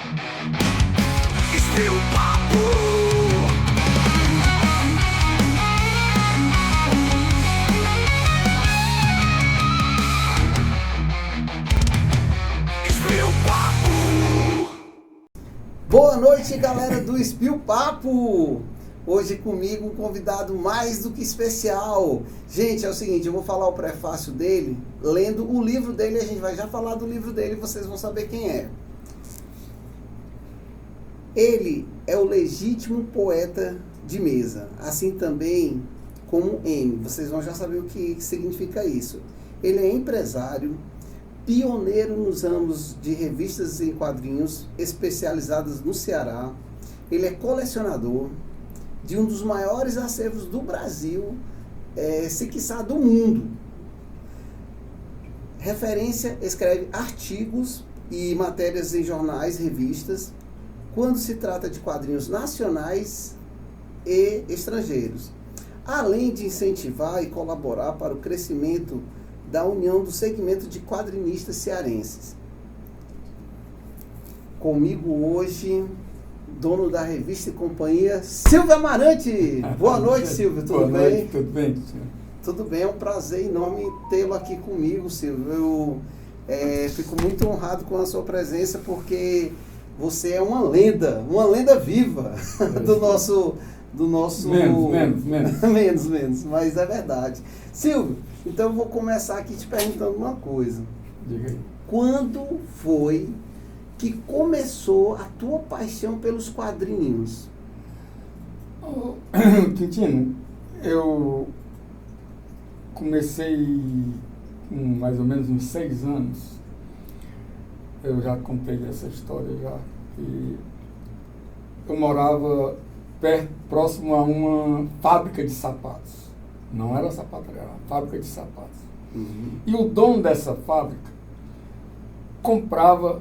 Espio-Papo. Boa noite, galera do Espio-Papo! Hoje comigo um convidado mais do que especial. Gente, é o seguinte, eu vou falar o prefácio dele, lendo o livro dele, a gente vai já falar do livro dele e vocês vão saber quem é. Ele é o legítimo poeta de mesa, assim também como M. Vocês vão já saber o que significa isso. Ele é empresário, pioneiro nos ramos de revistas em quadrinhos especializadas no Ceará. Ele é colecionador de um dos maiores acervos do Brasil, se quiçá do mundo. Referência, escreve artigos e matérias em jornais, revistas, quando se trata de quadrinhos nacionais e estrangeiros. Além de incentivar e colaborar para o crescimento da união do segmento de quadrinistas cearenses. Comigo hoje, dono da revista e companhia, Silvio Amarante. Boa noite, Silvio. Tudo Boa bem? Noite, tudo bem, senhor? Tudo bem, é um prazer enorme tê-lo aqui comigo, Silvio. Eu fico muito honrado com a sua presença, porque você é uma lenda viva do nosso... Menos, mas é verdade. Silvio, então eu vou começar aqui te perguntando uma coisa. Diga aí. Quando foi que começou a tua paixão pelos quadrinhos? Quintino, eu comecei com mais ou menos uns 6 anos. Eu já contei essa história já. E eu morava próximo a uma fábrica de sapatos. Não era sapataria, era uma fábrica de sapatos. Uhum. E o dono dessa fábrica comprava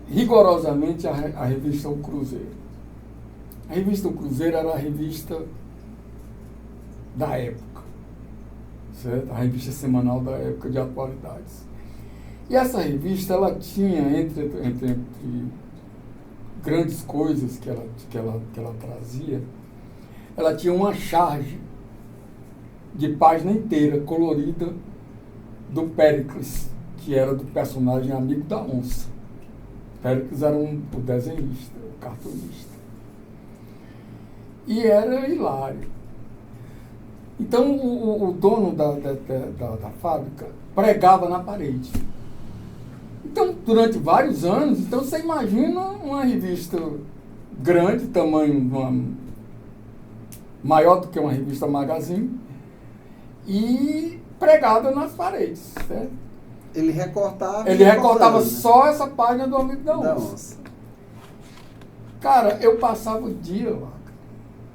rigorosamente a revista O Cruzeiro. A revista O Cruzeiro era a revista da época, certo? A revista semanal da época de atualidades. E essa revista, ela tinha, entre grandes coisas que ela trazia, ela tinha uma charge de página inteira, colorida, do Péricles, que era do personagem amigo da onça. Péricles era o desenhista, o cartunista. E era hilário. Então, o dono da fábrica pregava na parede. Então, durante vários anos, então você imagina uma revista grande, tamanho maior do que uma revista magazine, e pregada nas paredes, certo? Ele recortava. Ele recortava só essa página do amigo da onça. Cara, eu passava o dia lá.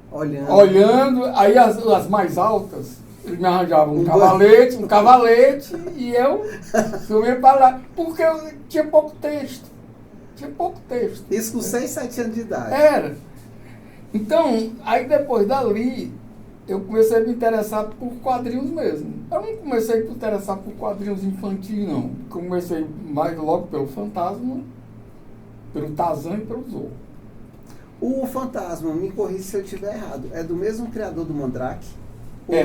Olhando, aí as mais altas, eles me arranjavam um cavalete, e eu ia para lá, porque eu tinha pouco texto. Isso com 6, 7 anos de idade. Era. Então, aí depois dali, eu comecei a me interessar por quadrinhos mesmo. Eu não comecei a me interessar por quadrinhos infantis, não. Comecei mais logo pelo Fantasma, pelo Tarzan e pelo Zorro. O Fantasma, me corrija se eu estiver errado, é do mesmo criador do Mandrake?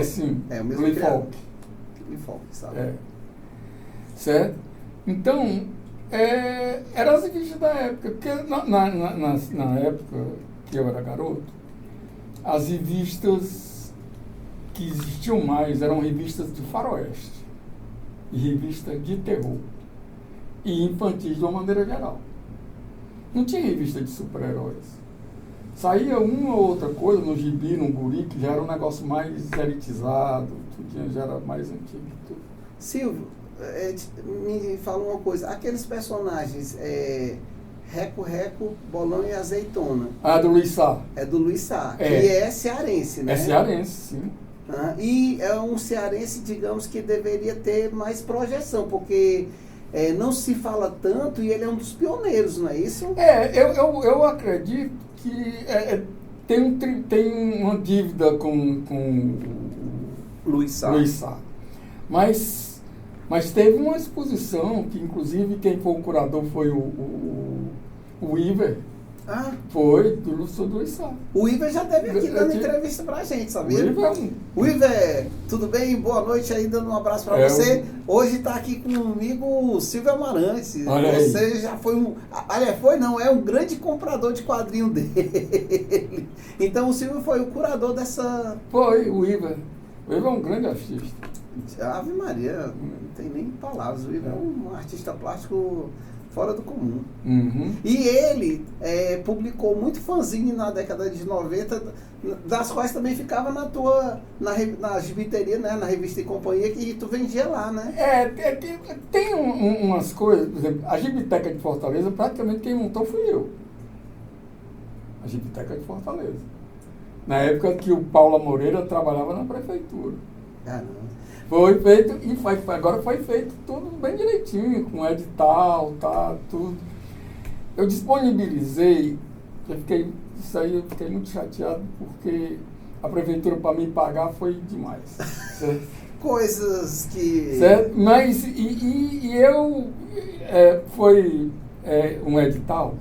Sim. É o mesmo Lee criador. Falk, sabe? Certo? Então, eram as revistas da época. Porque na época que eu era garoto, as revistas que existiam mais eram revistas de faroeste, e revistas de terror, e infantis de uma maneira geral. Não tinha revista de super-heróis. Saía uma ou outra coisa no gibi, no guri, que já era um negócio mais elitizado, já era mais antigo. Tudo. Silvio, me fala uma coisa. Aqueles personagens, Reco, Bolão e Azeitona. Do Luiz Sá. É do Luiz Sá, que é cearense, né? É cearense, sim. E é um cearense, digamos, que deveria ter mais projeção, porque não se fala tanto e ele é um dos pioneiros, não é isso? Eu acredito que tem uma dívida com Luiz Sá. Mas teve uma exposição que, inclusive, quem foi o curador foi o O Iver Ah, foi do Lúcio do Içá. o Iver já teve aqui Eu dando tive- entrevista pra gente, O sabia? Iver é um... O Iver, tudo bem? Boa noite aí, dando um abraço pra É, você. Hoje tá aqui comigo o Silvio Amarante. Olha aí. Você já foi é um grande comprador de quadrinho dele. Então o Silvio foi o curador dessa... Foi, o Iver. O Iver é um grande artista. Ave Maria, não tem nem palavras. O Iver é um artista plástico fora do comum. Uhum. E ele publicou muito fanzine na década de 90, das quais também ficava na gibiteria, né, na revista e companhia, que tu vendia lá, né? Tem umas coisas, por exemplo, a Gibiteca de Fortaleza, praticamente quem montou fui eu. A Gibiteca de Fortaleza. Na época que o Paulo Moreira trabalhava na prefeitura. Caramba. Foi feito, agora foi feito tudo bem direitinho, com edital, tá, tudo. Eu disponibilizei, isso aí eu fiquei muito chateado, porque a prefeitura para me pagar foi demais. Certo? Coisas que... Certo? Mas, foi um edital,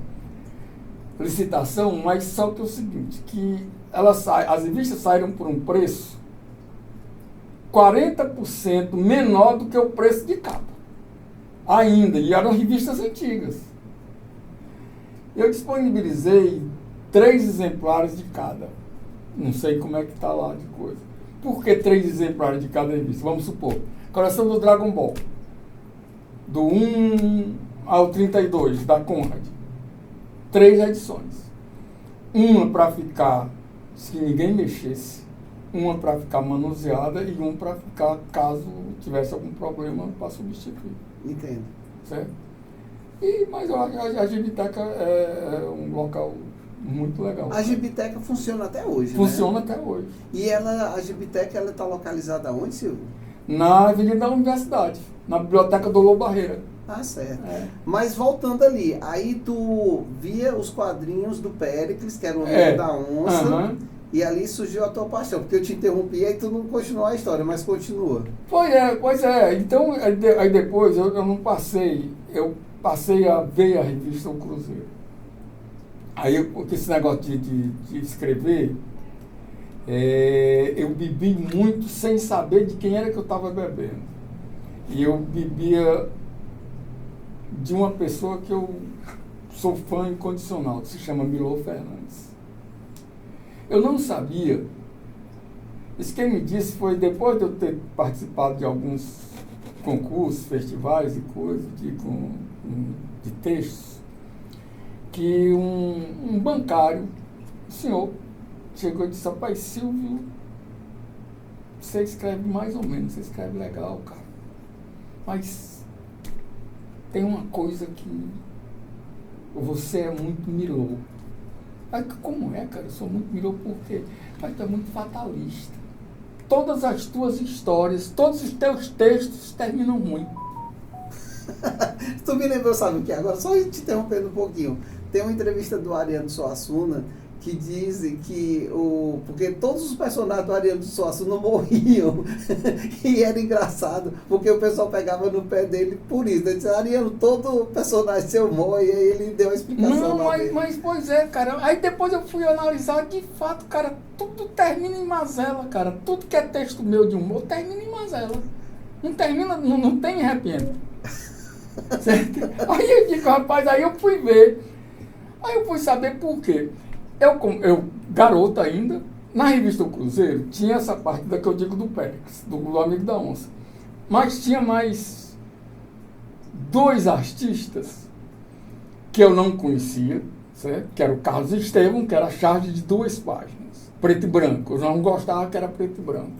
licitação, mas só que é o seguinte, que as revistas saíram por um preço 40% menor do que o preço de capa. Ainda, e eram revistas antigas. Eu disponibilizei 3 exemplares de cada. Não sei como é que está lá de coisa. Por que 3 exemplares de cada revista? Vamos supor, coleção do Dragon Ball, do 1 ao 32, da Conrad. 3 edições. Uma para ficar, se ninguém mexesse, uma para ficar manuseada e uma para ficar, caso tivesse algum problema, para substituir. Entendo. Certo? Mas a Gibiteca é um local muito legal. A Gibiteca funciona até hoje, Funciona né? até hoje. E a Gibiteca, ela está localizada onde, Silvio? Na Avenida da Universidade, na Biblioteca do Lô Barreira. Ah, certo. É. Mas voltando ali, aí tu via os quadrinhos do Péricles, que era o amigo da onça, Aham. e ali surgiu a tua paixão, porque eu te interrompi e tu não continuou a história, mas continua. Pois é. Então, aí depois eu não passei, eu passei a ver a revista O Cruzeiro. Aí, porque esse negócio de escrever, eu bebi muito sem saber de quem era que eu estava bebendo. E eu bebia de uma pessoa que eu sou fã incondicional, que se chama Milô Fernandes. Eu não sabia. Isso quem me disse foi depois de eu ter participado de alguns concursos, festivais e coisas de textos, que um bancário, um senhor, chegou e disse: rapaz, Silvio, você escreve mais ou menos, você escreve legal, cara. Mas tem uma coisa que você é muito Milô. Aí, como é, cara? Eu sou muito Milô por quê? Mas tu é muito fatalista. Todas as tuas histórias, todos os teus textos terminam ruim. Tu me lembrou, sabe o que? Agora, só te interrompendo um pouquinho. Tem uma entrevista do Ariano Suassuna que dizem que porque todos os personagens do Ariano Suassuna morriam. E era engraçado, porque o pessoal pegava no pé dele por isso. Ele disse: Ariano, todo personagem seu morre, e aí ele deu a explicação. Não, mas pois é, cara. Aí depois eu fui analisar, de fato, cara, tudo termina em mazela, cara. Tudo que é texto meu de humor termina em mazela. Não termina, não tem happy end. Certo? Aí eu digo, rapaz, aí eu fui ver. Aí eu fui saber por quê. Eu, garoto ainda, na revista O Cruzeiro, tinha essa parte da que eu digo do Péricles, do amigo da onça. Mas tinha mais 2 artistas que eu não conhecia, certo? Que era o Carlos Estevam, que era a charge de 2 páginas, preto e branco. Eu não gostava que era preto e branco.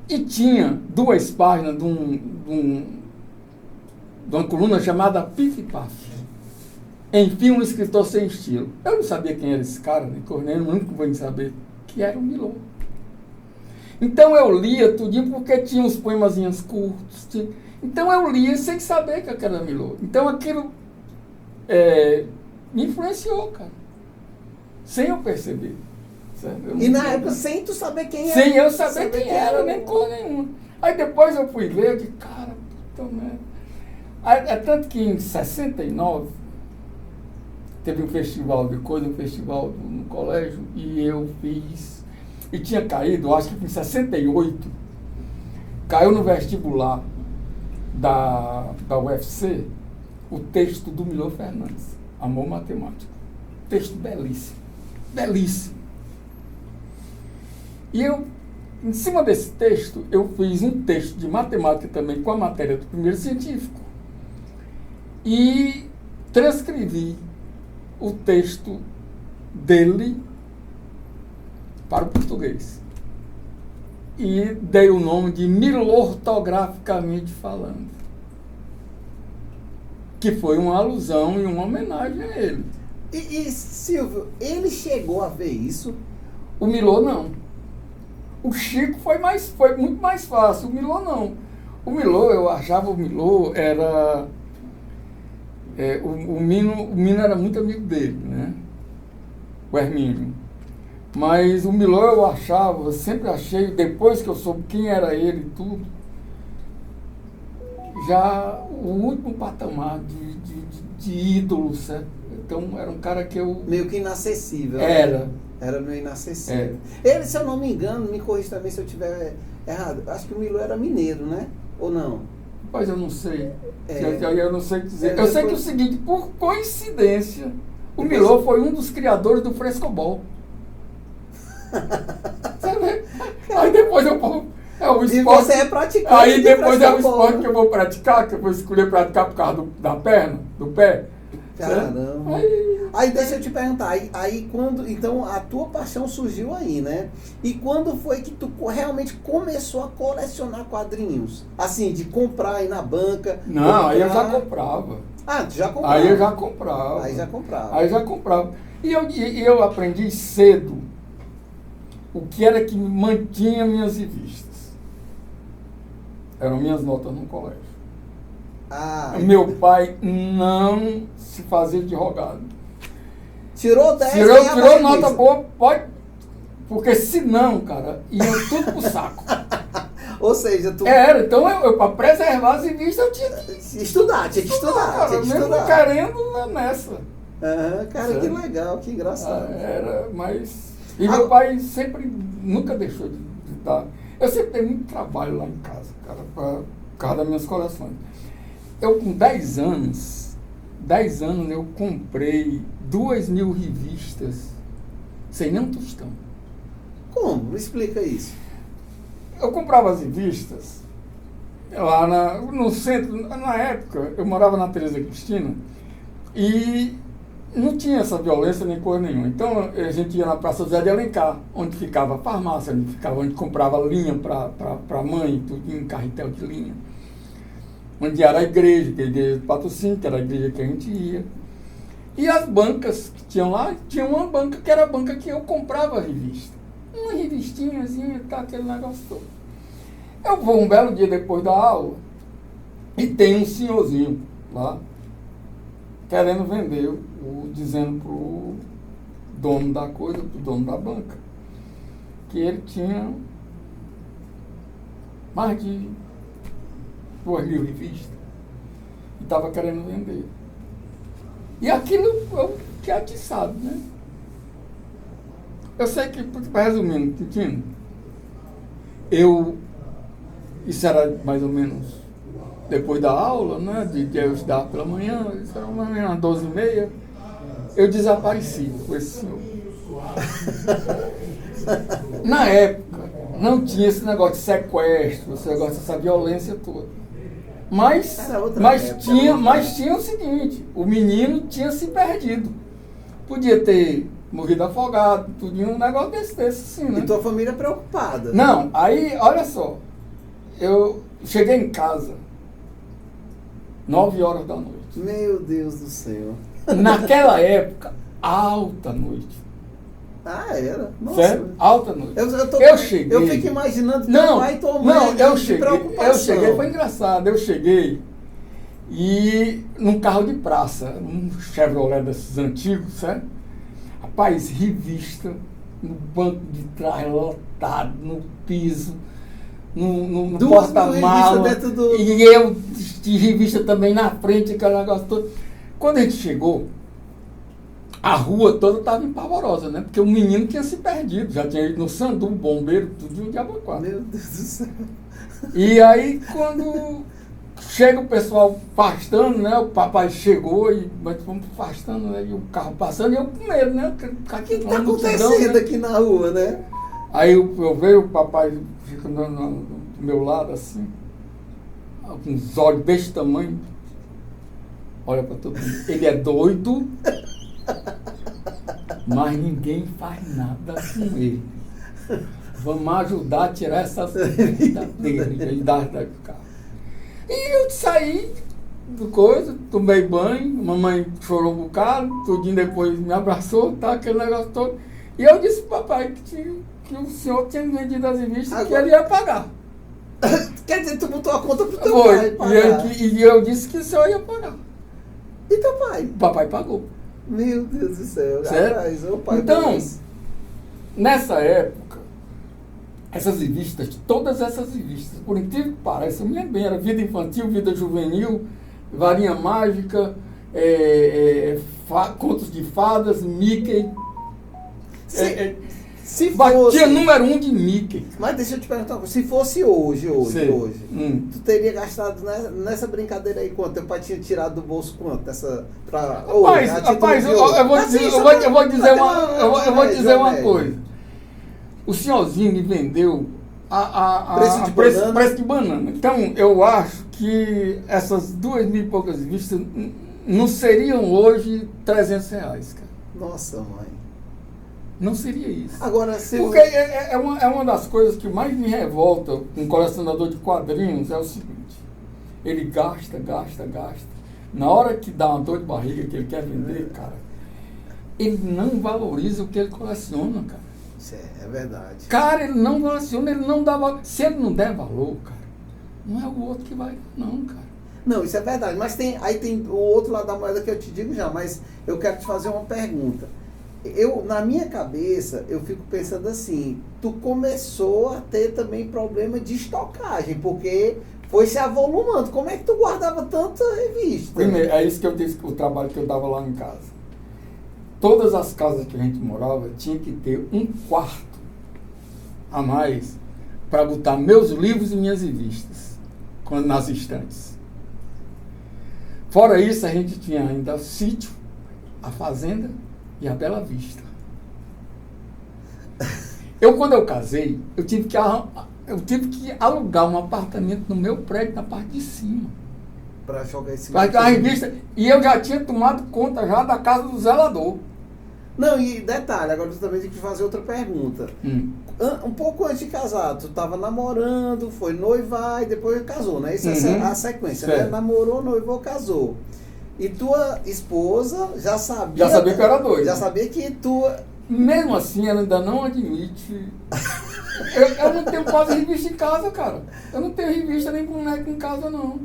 E tinha 2 páginas de uma coluna chamada Pif e Paf. Enfim, um escritor sem estilo. Eu não sabia quem era esse cara, nem Cornélio, nunca vou saber que era o Milô. Então eu lia tudinho porque tinha uns poemazinhos curtos. Então eu lia sem saber que era Milô. Então aquilo me influenciou, cara. Sem eu perceber. E na época, sem tu saber quem era. Sem eu saber quem era, nem cor nenhuma. Aí depois eu fui ver, eu disse, cara, puta merda. É tanto que em 69, teve um festival de coisa, um festival no colégio, e eu fiz, e tinha caído, acho que em 68, caiu no vestibular da UFC o texto do Milor Fernandes, Amor Matemático. Texto belíssimo, belíssimo. E eu, em cima desse texto, eu fiz um texto de matemática também com a matéria do primeiro científico e transcrevi o texto dele para o português. E dei o nome de Milortograficamente Falando, que foi uma alusão e uma homenagem a ele. E Silvio, ele chegou a ver isso? O Milor não. O Chico foi muito mais fácil, o Milor não. O Milor, eu achava o Milor era... o Mino era muito amigo dele, né? O Hermínio. Mas o Milor eu achava, eu sempre achei, depois que eu soube quem era ele e tudo, já o último patamar de ídolo, certo? Então era um cara que eu... Meio que inacessível. Era. Era meio inacessível. Ele, se eu não me engano, me corrija também se eu estiver errado, acho que o Milor era mineiro, né? Ou não? Pois eu não sei. Eu não sei dizer. Eu sei que é o seguinte, por coincidência, o Milor foi um dos criadores do frescobol. Aí depois eu vou... o esporte, e você é praticante. Aí depois é o esporte que eu vou praticar, que eu vou escolher praticar por causa da perna, do pé. Caramba. Aí deixa eu te perguntar, aí quando, então a tua paixão surgiu aí, né? E quando foi que tu realmente começou a colecionar quadrinhos? Assim, de comprar aí na banca? Não, comprar... aí eu já comprava. Ah, tu já comprava? Aí eu já comprava. Aí já comprava. E eu aprendi cedo o que era que mantinha minhas revistas. Eram minhas notas no colégio. Meu pai não se fazia de rogado. Tirou 10, tirou nota boa, pode. Porque senão, cara, ia tudo pro saco. Ou seja, tu... Então eu para preservar as revistas, eu tinha que estudar. Cara, mesmo querendo nessa. Cara, certo? Que legal, que engraçado. Mas... E meu pai sempre, nunca deixou de dar. Eu sempre dei muito trabalho lá em casa, cara, por causa das minhas coleções. Eu, com 10 anos, eu comprei 2.000 revistas sem nem um tostão. Como? Me explica isso. Eu comprava as revistas lá no centro. Na época, eu morava na Teresa Cristina e não tinha essa violência nem coisa nenhuma. Então, a gente ia na Praça José de Alencar, onde ficava a farmácia, onde comprava linha para mãe, tudo em carretel de linha. Onde era a igreja, que era a igreja de Patrocínio, que era a igreja que a gente ia. E as bancas que tinham lá, tinha uma banca que era a banca que eu comprava a revista. Uma revistinhazinha, tá, aquele negócio todo. Eu vou um belo dia depois da aula e tem um senhorzinho lá querendo vender, dizendo pro dono da coisa, pro dono da banca, que ele tinha mais de 2.000 revistas e estava querendo vender. E aquilo eu tinha atiçado, né? Eu sei que, resumindo, Tintino, isso era mais ou menos depois da aula, né? De eu estudar pela manhã, isso era mais ou menos às 12h30, eu desapareci com esse senhor. Na época, não tinha esse negócio de sequestro, esse negócio dessa violência toda. Mas tinha o seguinte, o menino tinha se perdido. Podia ter morrido afogado, tudo um negócio desse assim, né? E tua família preocupada. Não, aí, olha só, eu cheguei em casa 9h da noite. Meu Deus do céu. Naquela época, alta noite. Era? Nossa. Certo? Alta noite. Eu cheguei. Eu fico imaginando teu pai e tua mãe eu cheguei, foi engraçado. Eu cheguei e num carro de praça, um Chevrolet desses antigos, certo? Rapaz, revista no banco de trás, lotado, no piso, no porta-mala. E eu de revista também na frente, aquele negócio todo. Quando a gente chegou, A rua toda estava empavorosa, né? Porque o menino tinha se perdido, já tinha ido no Sandu, bombeiro, tudo de Abaquara. Meu Deus do céu. E aí, quando chega o pessoal afastando, né? O papai chegou e nós fomos afastando, né? E o carro passando e eu com medo, né? O que está acontecendo aqui na rua, né? Aí eu vejo o papai fica do meu lado assim, com os olhos desse tamanho. Olha para todo mundo. Ele é doido, mas ninguém faz nada com ele. Vamos ajudar a tirar essas coisas dele, do carro. E eu saí do coisa, tomei banho, mamãe chorou um bocado, tudinho depois me abraçou, tá, aquele negócio todo. E eu disse pro papai que o senhor tinha vendido as revistas e que ele ia pagar. Quer dizer, tu botou a conta pro teu Foi. pai pagar. E eu disse que o senhor ia pagar. E teu pai? O papai pagou. Meu Deus do céu. Certo? Rapaz, o pai Então, Deus. nessa época, essas revistas, todas essas revistas, por incrível que pareça, eu me lembro bem, era Vida Infantil, Vida Juvenil, Varinha Mágica, Contos de Fadas, Mickey. Se Batia fosse... número 1 de Mickey. Mas deixa eu te perguntar uma coisa. Se fosse hoje, Sim. tu teria gastado nessa brincadeira aí quanto? Teu pai tinha tirado do bolso quanto? Rapaz, eu vou dizer uma coisa. O senhorzinho me vendeu preço de banana. Então, eu acho que essas 2.000 e poucas revistas não seriam hoje R$300, cara. Nossa, mãe. Não seria isso. Agora, se Porque é uma das coisas que mais me revolta com um colecionador de quadrinhos é o seguinte: ele gasta. Na hora que dá uma dor de barriga que ele quer vender, cara, ele não valoriza o que ele coleciona, cara. Isso é verdade. Cara, ele não valoriza, ele não dá valor. Se ele não der valor, cara, não é o outro que vai, não, cara. Não, isso é verdade. Mas aí tem o outro lado da moeda que eu te digo já, mas eu quero te fazer uma pergunta. Na minha cabeça, eu fico pensando assim, tu começou a ter também problema de estocagem, porque foi se avolumando. Como é que tu guardava tanta revista? Primeiro, é isso que eu disse, o trabalho que eu dava lá em casa. Todas as casas que a gente morava tinha que ter um quarto a mais para botar meus livros e minhas revistas nas estantes. Fora isso, a gente tinha ainda o sítio, a fazenda e a Bela Vista. Quando eu casei, eu tive que alugar um apartamento no meu prédio, na parte de cima. Para jogar esse Para a revista. E eu já tinha tomado conta já da casa do zelador. Não, e detalhe, agora eu também tenho que fazer outra pergunta. Um pouco antes de casar, tu estava namorando, foi noivar e depois casou, né? Isso é a sequência, né? Namorou, noivou, casou. E tua esposa já sabia... Já sabia que eu era doido. Já sabia que tu... Mesmo assim, ela ainda não admite... eu não tenho quase revista em casa, cara. Eu não tenho revista nem boneco em casa, não.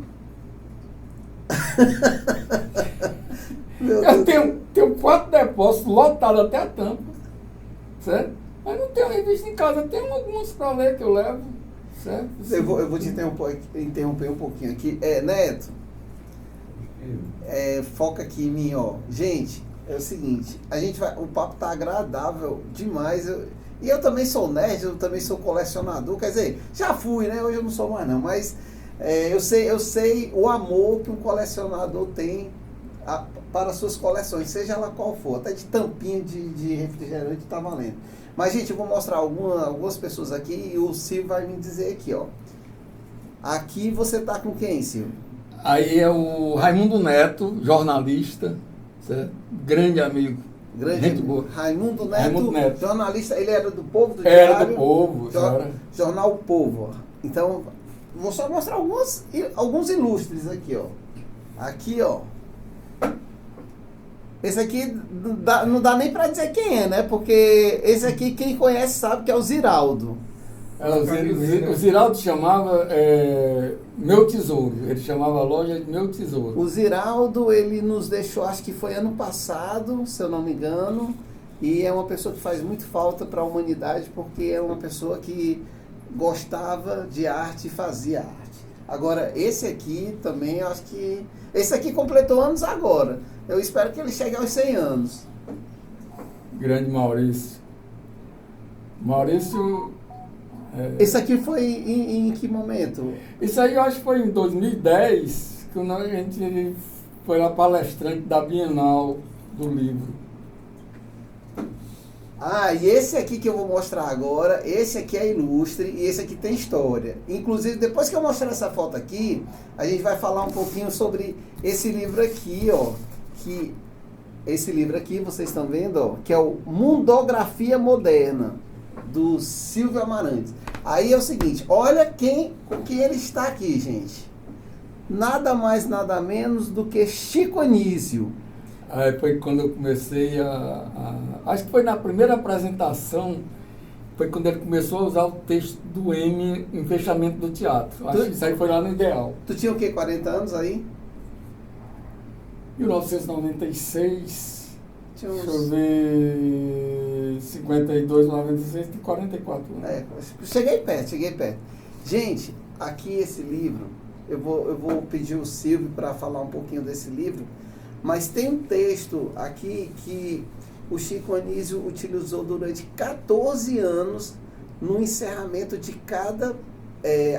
Eu tenho 4 depósitos lotados até a tampa. Certo? Mas não tenho revista em casa. Tenho algumas para ler que eu levo. Certo? Eu vou te interromper um pouquinho aqui. Neto, foca aqui em mim, ó. Gente, é o seguinte, o papo tá agradável demais. E eu também sou nerd, eu também sou colecionador. Quer dizer, já fui, né? Hoje eu não sou mais não, mas eu sei o amor que um colecionador tem para as suas coleções, seja ela qual for, até de tampinha de refrigerante tá valendo. Mas, gente, eu vou mostrar algumas pessoas aqui e o Silvio vai me dizer aqui, ó. Aqui você tá com quem, Silvio? Aí é o Raimundo Neto, jornalista, certo? Grande amigo. Gente boa. Raimundo Neto, jornalista, ele era do Povo, do Diário? Era do Povo. Jornal O Povo. Então, vou só mostrar alguns ilustres aqui, ó. Aqui, ó. Esse aqui não dá nem pra dizer quem é, né? Porque esse aqui, quem conhece sabe que é o Ziraldo. O Ziraldo chamava Meu Tesouro. Ele chamava a loja de Meu Tesouro. O Ziraldo, ele nos deixou, acho que foi ano passado, se eu não me engano. E é uma pessoa que faz muito falta para a humanidade, porque é uma pessoa que gostava de arte e fazia arte. Agora, esse aqui também, eu acho que... Esse aqui completou anos agora. Eu espero que ele chegue aos 100 anos. grande Maurício. Maurício... Esse aqui foi em que momento? Isso aí eu acho que foi em 2010, que a gente foi lá palestrante da Bienal do livro. Ah, e esse aqui que eu vou mostrar agora, esse aqui é ilustre e esse aqui tem história. Inclusive, depois que eu mostrar essa foto aqui, a gente vai falar um pouquinho sobre esse livro aqui, ó. Esse livro aqui, vocês estão vendo, ó, que é o Mundografia Moderna, do Silvio Amarantes. Aí é o seguinte, olha com quem ele está aqui, gente. Nada mais, nada menos do que Chico Anísio. Aí foi quando eu comecei acho que foi na primeira apresentação, foi quando ele começou a usar o texto do M em fechamento do teatro. Acho que isso aí foi lá no Ideal. Tu tinha o quê, 40 anos aí? 1996, Tinha deixa eu ver, 52, 96, tem 44 anos. Cheguei perto. Gente, aqui esse livro, eu vou pedir o Silvio para falar um pouquinho desse livro, mas tem um texto aqui que o Chico Anísio utilizou durante 14 anos no encerramento de cada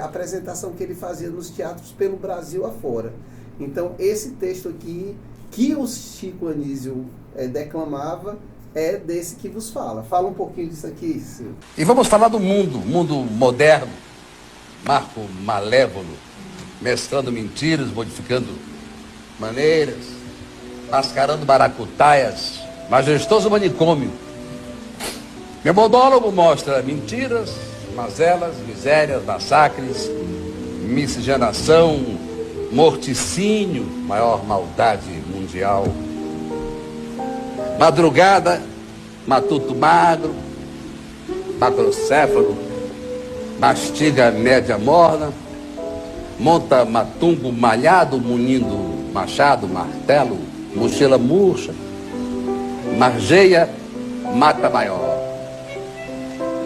apresentação que ele fazia nos teatros pelo Brasil afora. Então, esse texto aqui, que o Chico Anísio declamava, é desse que vos fala. Fala um pouquinho disso aqui, Silvio. E vamos falar do mundo moderno, marco malévolo, mesclando mentiras, modificando maneiras, mascarando maracutaias, majestoso manicômio. Meu monólogo mostra mentiras, mazelas, misérias, massacres, miscigenação, morticínio, maior maldade mundial. Madrugada, matuto magro, macrocéfalo, mastiga média morna, monta matungo malhado, munindo machado, martelo, mochila murcha, margeia, mata maior.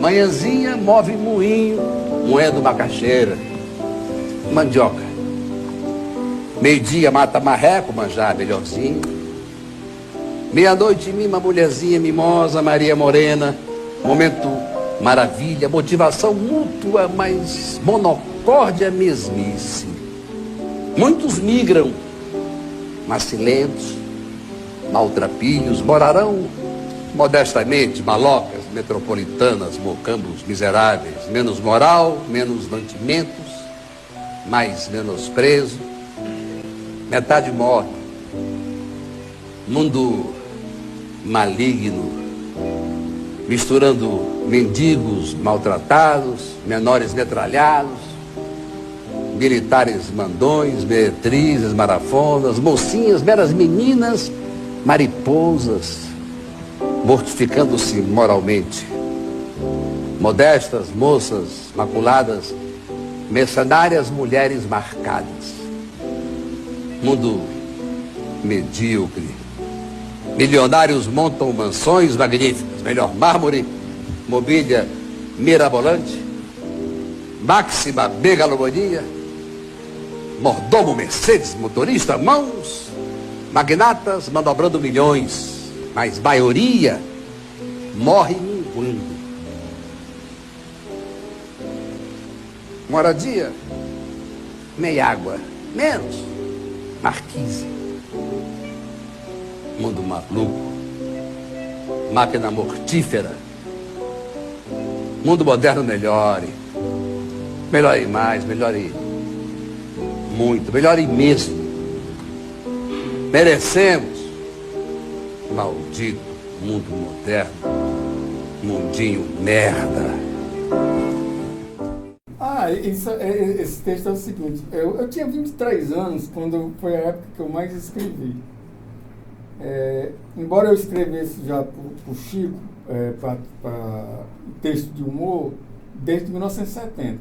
Manhãzinha move moinho, moendo macaxeira, mandioca. Meio-dia mata marreco, manjar melhorzinho. Meia-noite mima mulherzinha mimosa, Maria Morena. Momento maravilha, motivação mútua, mas monocórdia mesmice. Muitos migram, macilentos, maltrapilhos, morarão modestamente, malocas, metropolitanas, mocambos miseráveis, menos moral, menos mantimentos, mais menosprezo, metade morta, mundo maligno, misturando mendigos maltratados, menores metralhados, militares mandões, meretrizes, marafonas, mocinhas, meras meninas, mariposas, mortificando-se moralmente. Modestas moças maculadas, mercenárias mulheres marcadas. Mundo medíocre. Milionários montam mansões magníficas, melhor mármore, mobília mirabolante, máxima megalomania, mordomo Mercedes, motorista, mãos, magnatas manobrando milhões, mas maioria morre minguando. Moradia, meia água, menos, marquise. Mundo maluco, máquina mortífera. Mundo moderno melhore. Melhore mais, melhore muito, melhore mesmo. Merecemos. Maldito mundo moderno, mundinho merda. Esse texto é o seguinte, eu tinha 23 anos quando foi a época que eu mais escrevi. Embora eu escrevesse já por Chico, para texto de humor, desde 1970.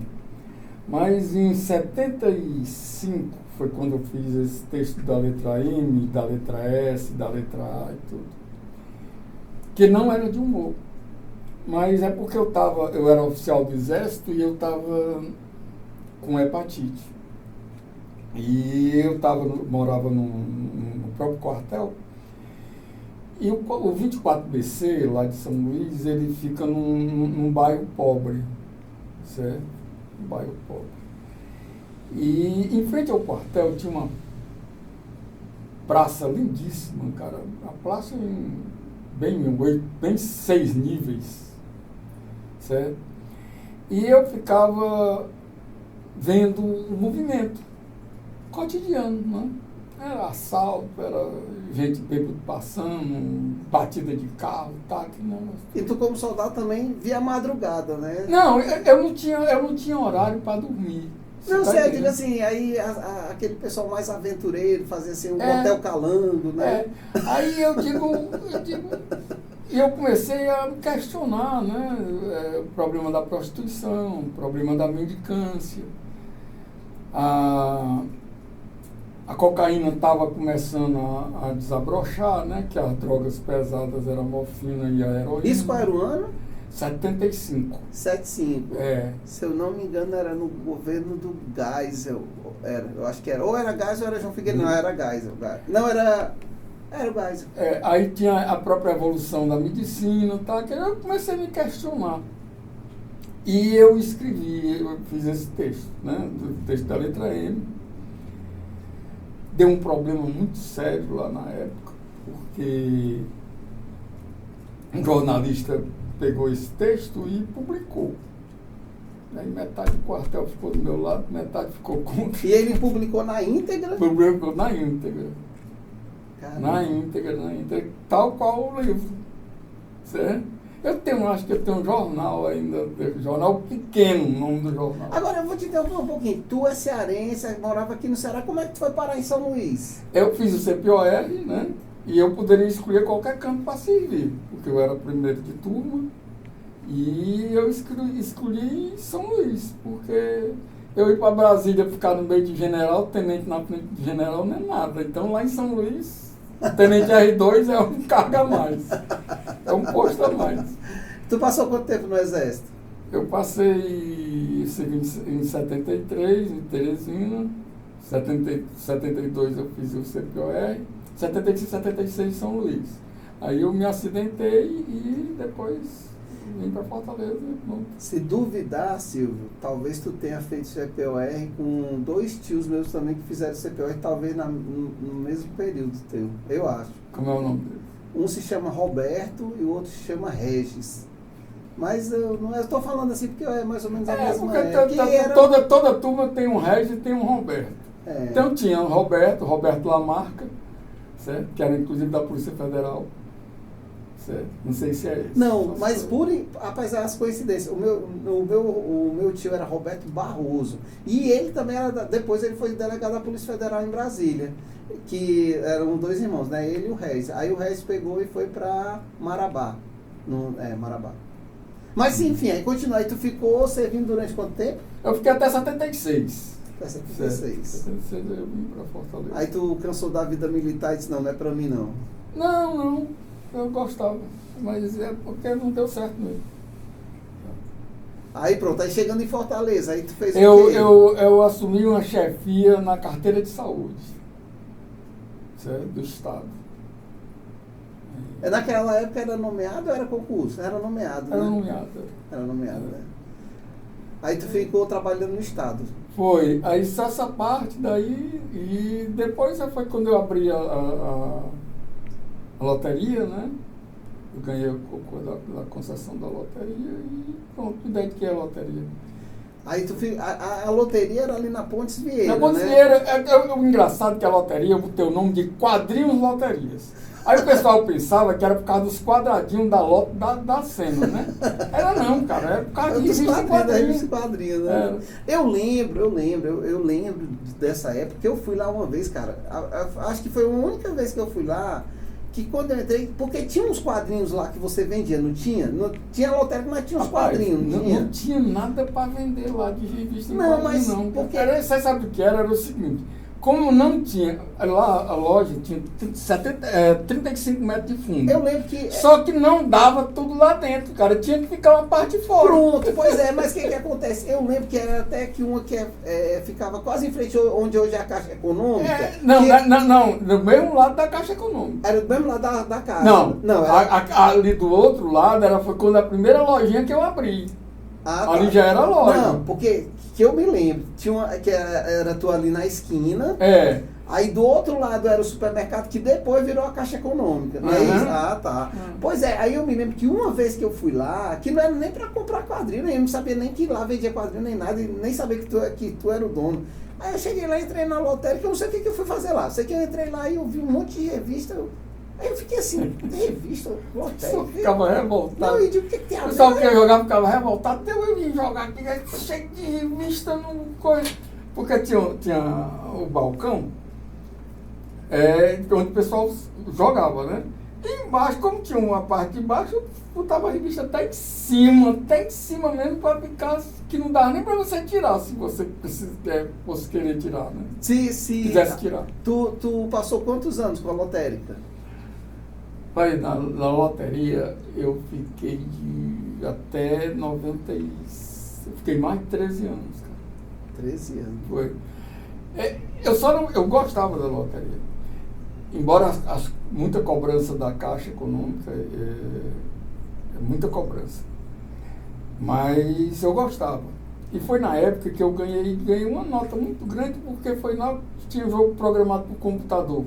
Mas em 75 foi quando eu fiz esse texto da letra M, da letra S, da letra A e tudo. Que não era de humor. Mas é porque eu era oficial do Exército e eu estava com hepatite. E eu morava no próprio quartel. E o 24BC, lá de São Luís, ele fica num bairro pobre, certo? Um bairro pobre. E em frente ao quartel tinha uma praça lindíssima, cara. A praça bem 6 níveis, certo? E eu ficava vendo o movimento cotidiano, né? Era assalto, era gente bêbada passando, batida de carro, tá, que negócio. E tu como soldado também via a madrugada, né? Não, eu não tinha horário para dormir. Não, tá sei, eu entendendo? digo assim, aí aquele pessoal mais aventureiro fazia assim um É. hotel calango, né? Aí eu comecei a questionar, né, o problema da prostituição, o problema da mendicância. A cocaína estava começando a desabrochar, né, que as drogas pesadas eram a morfina e a heroína. Isso qual era o ano? 75. 75. É. Se eu não me engano, era no governo do Geisel. Eu acho que era. Ou era Geisel ou era João Figueiredo. Não, era Geisel. Não, era o Geisel. Aí tinha a própria evolução da medicina, tá, que eu comecei a me questionar. E eu fiz esse texto, né, do texto da letra M. Deu um problema muito sério lá na época, porque um jornalista pegou esse texto e publicou. Aí metade do quartel ficou do meu lado, metade ficou contra. E ele publicou na íntegra? Publicou na íntegra. Caramba. Na íntegra, tal qual o livro. Certo? Acho que eu tenho um jornal ainda, jornal pequeno, o nome do jornal. Agora eu vou te interromper um pouquinho. Tu é cearense, morava aqui no Ceará, como é que tu foi parar em São Luís? Eu fiz o CPOR, né? E eu poderia escolher qualquer campo para servir, porque eu era primeiro de turma. E eu escolhi São Luís, porque eu ir para Brasília ficar no meio de general, tenente na frente de general não é nada. Então lá em São Luís, tenente R2 é um cargo a mais, é um posto a mais. Tu passou quanto tempo no Exército? Eu passei em 73, em Teresina, 72 eu fiz o CPOR, 75, 76 em São Luís. Aí eu me acidentei e depois vim para Fortaleza. Se duvidar, Silvio, talvez tu tenha feito CPOR com 2 tios meus também que fizeram CPOR, talvez no mesmo período teu, eu acho. Como é o nome dele? Um se chama Roberto e o outro se chama Regis. Mas eu estou falando assim porque é mais ou menos a mesma porque época. toda turma tem um Regis e tem um Roberto. Então tinha o Roberto Lamarca, certo? Que era inclusive da Polícia Federal. Certo? Não sei se é esse. Não, mas apesar das coincidências, o meu tio era Roberto Barroso. E ele também depois ele foi delegado da Polícia Federal em Brasília. Que eram 2 irmãos, né? Ele e o Regis. Aí o Regis pegou e foi para Marabá. Marabá. Mas enfim, aí continua. Aí tu ficou servindo durante quanto tempo? Eu fiquei até 76. Até 76. 76 eu vim para Fortaleza. Aí tu cansou da vida militar e disse, não é pra mim não. Não, eu gostava, mas é porque não deu certo mesmo. Aí pronto, aí chegando em Fortaleza, aí tu fez o quê? Eu assumi uma chefia na carteira de saúde, certo? Do Estado. Naquela época era nomeado ou era concurso? Era nomeado, né? Era nomeado. Né? Aí tu ficou trabalhando no Estado. Foi, aí só essa parte daí, e depois foi quando eu abri a loteria, né? Eu ganhei a concessão da loteria e pronto, me dediquei à loteria. Aí a loteria era ali na Pontes Vieira, Na Pontes né? Vieira, o engraçado é que a loteria, eu botei o nome de Quadrinhos Loterias. Aí o pessoal pensava que era por causa dos quadradinhos da cena, né? Era não, cara, era por causa de revista quadrinhos, né? É. Eu lembro dessa época, que eu fui lá uma vez, cara. Acho que foi a única vez que eu fui lá, que quando eu entrei, porque tinha uns quadrinhos lá que você vendia, não tinha? Não tinha lotérica, mas tinha uns quadrinhos, não tinha nada para vender lá de revista. Não, mas não. Porque... Você sabe o que era? Era o seguinte, como não tinha, lá a loja tinha 35 metros de fundo. Eu lembro que... Só que não dava tudo lá dentro, cara. Tinha que ficar uma parte fora. Pronto, pois é, mas o que acontece? Eu lembro que era até que uma que ficava quase em frente onde hoje é a Caixa Econômica. Não, do mesmo lado da Caixa Econômica. Era do mesmo lado da casa. Não, era... ali do outro lado foi quando a primeira lojinha que eu abri. Ah, ali tá. já era loja. Não, porque que eu me lembro, tinha uma que era tu ali na esquina. É. Aí do outro lado era o supermercado, que depois virou a Caixa Econômica, não é isso? Ah, tá. Pois é, aí eu me lembro que uma vez que eu fui lá, que não era nem pra comprar quadrinho, eu não sabia nem que lá vendia quadrinho nem nada, e nem sabia que tu era o dono. Aí eu cheguei lá, entrei na lotérica, eu não sei o que eu fui fazer lá. Sei que eu entrei lá e eu vi um monte de revista, aí eu fiquei assim, revista, lotérica. Eu ficava revoltado. Não, eu digo, o que tem a ver? O pessoal que ia jogar ficava revoltado, até eu vim jogar aqui, cheio de revista, no coisa. Porque tinha o balcão, onde o pessoal jogava, né? E embaixo, como tinha uma parte de baixo, eu botava a revista até em cima mesmo, para ficar, que não dava nem para você tirar, se você fosse querer tirar, né? Se quisesse tirar. Tu passou quantos anos com a lotérica? Olha, na loteria eu fiquei até 90 eu fiquei mais de 13 anos, cara. 13 anos. Foi. Eu gostava da loteria. Embora muita cobrança da Caixa Econômica, muita cobrança. Mas eu gostava. E foi na época que eu ganhei uma nota muito grande, porque foi na que tinha jogo programado por computador.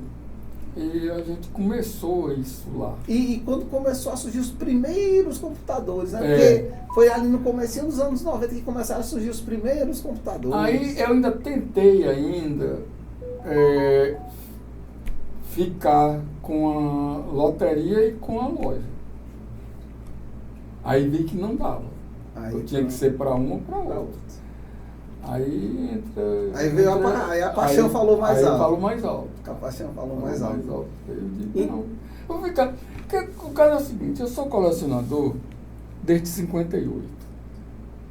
E a gente começou isso lá. E quando começou a surgir os primeiros computadores, né? Porque foi ali no comecinho dos anos 90 que começaram a surgir os primeiros computadores. Aí eu ainda tentei ficar com a loteria e com a loja. Aí vi que não dava. Eu tinha que ser para uma ou para outra. Aí veio a paixão falou mais alto. Falou mais alto. A paixão falou mais alto. Eu digo, não. Vou ficar. Porque o caso é o seguinte, eu sou colecionador desde 58.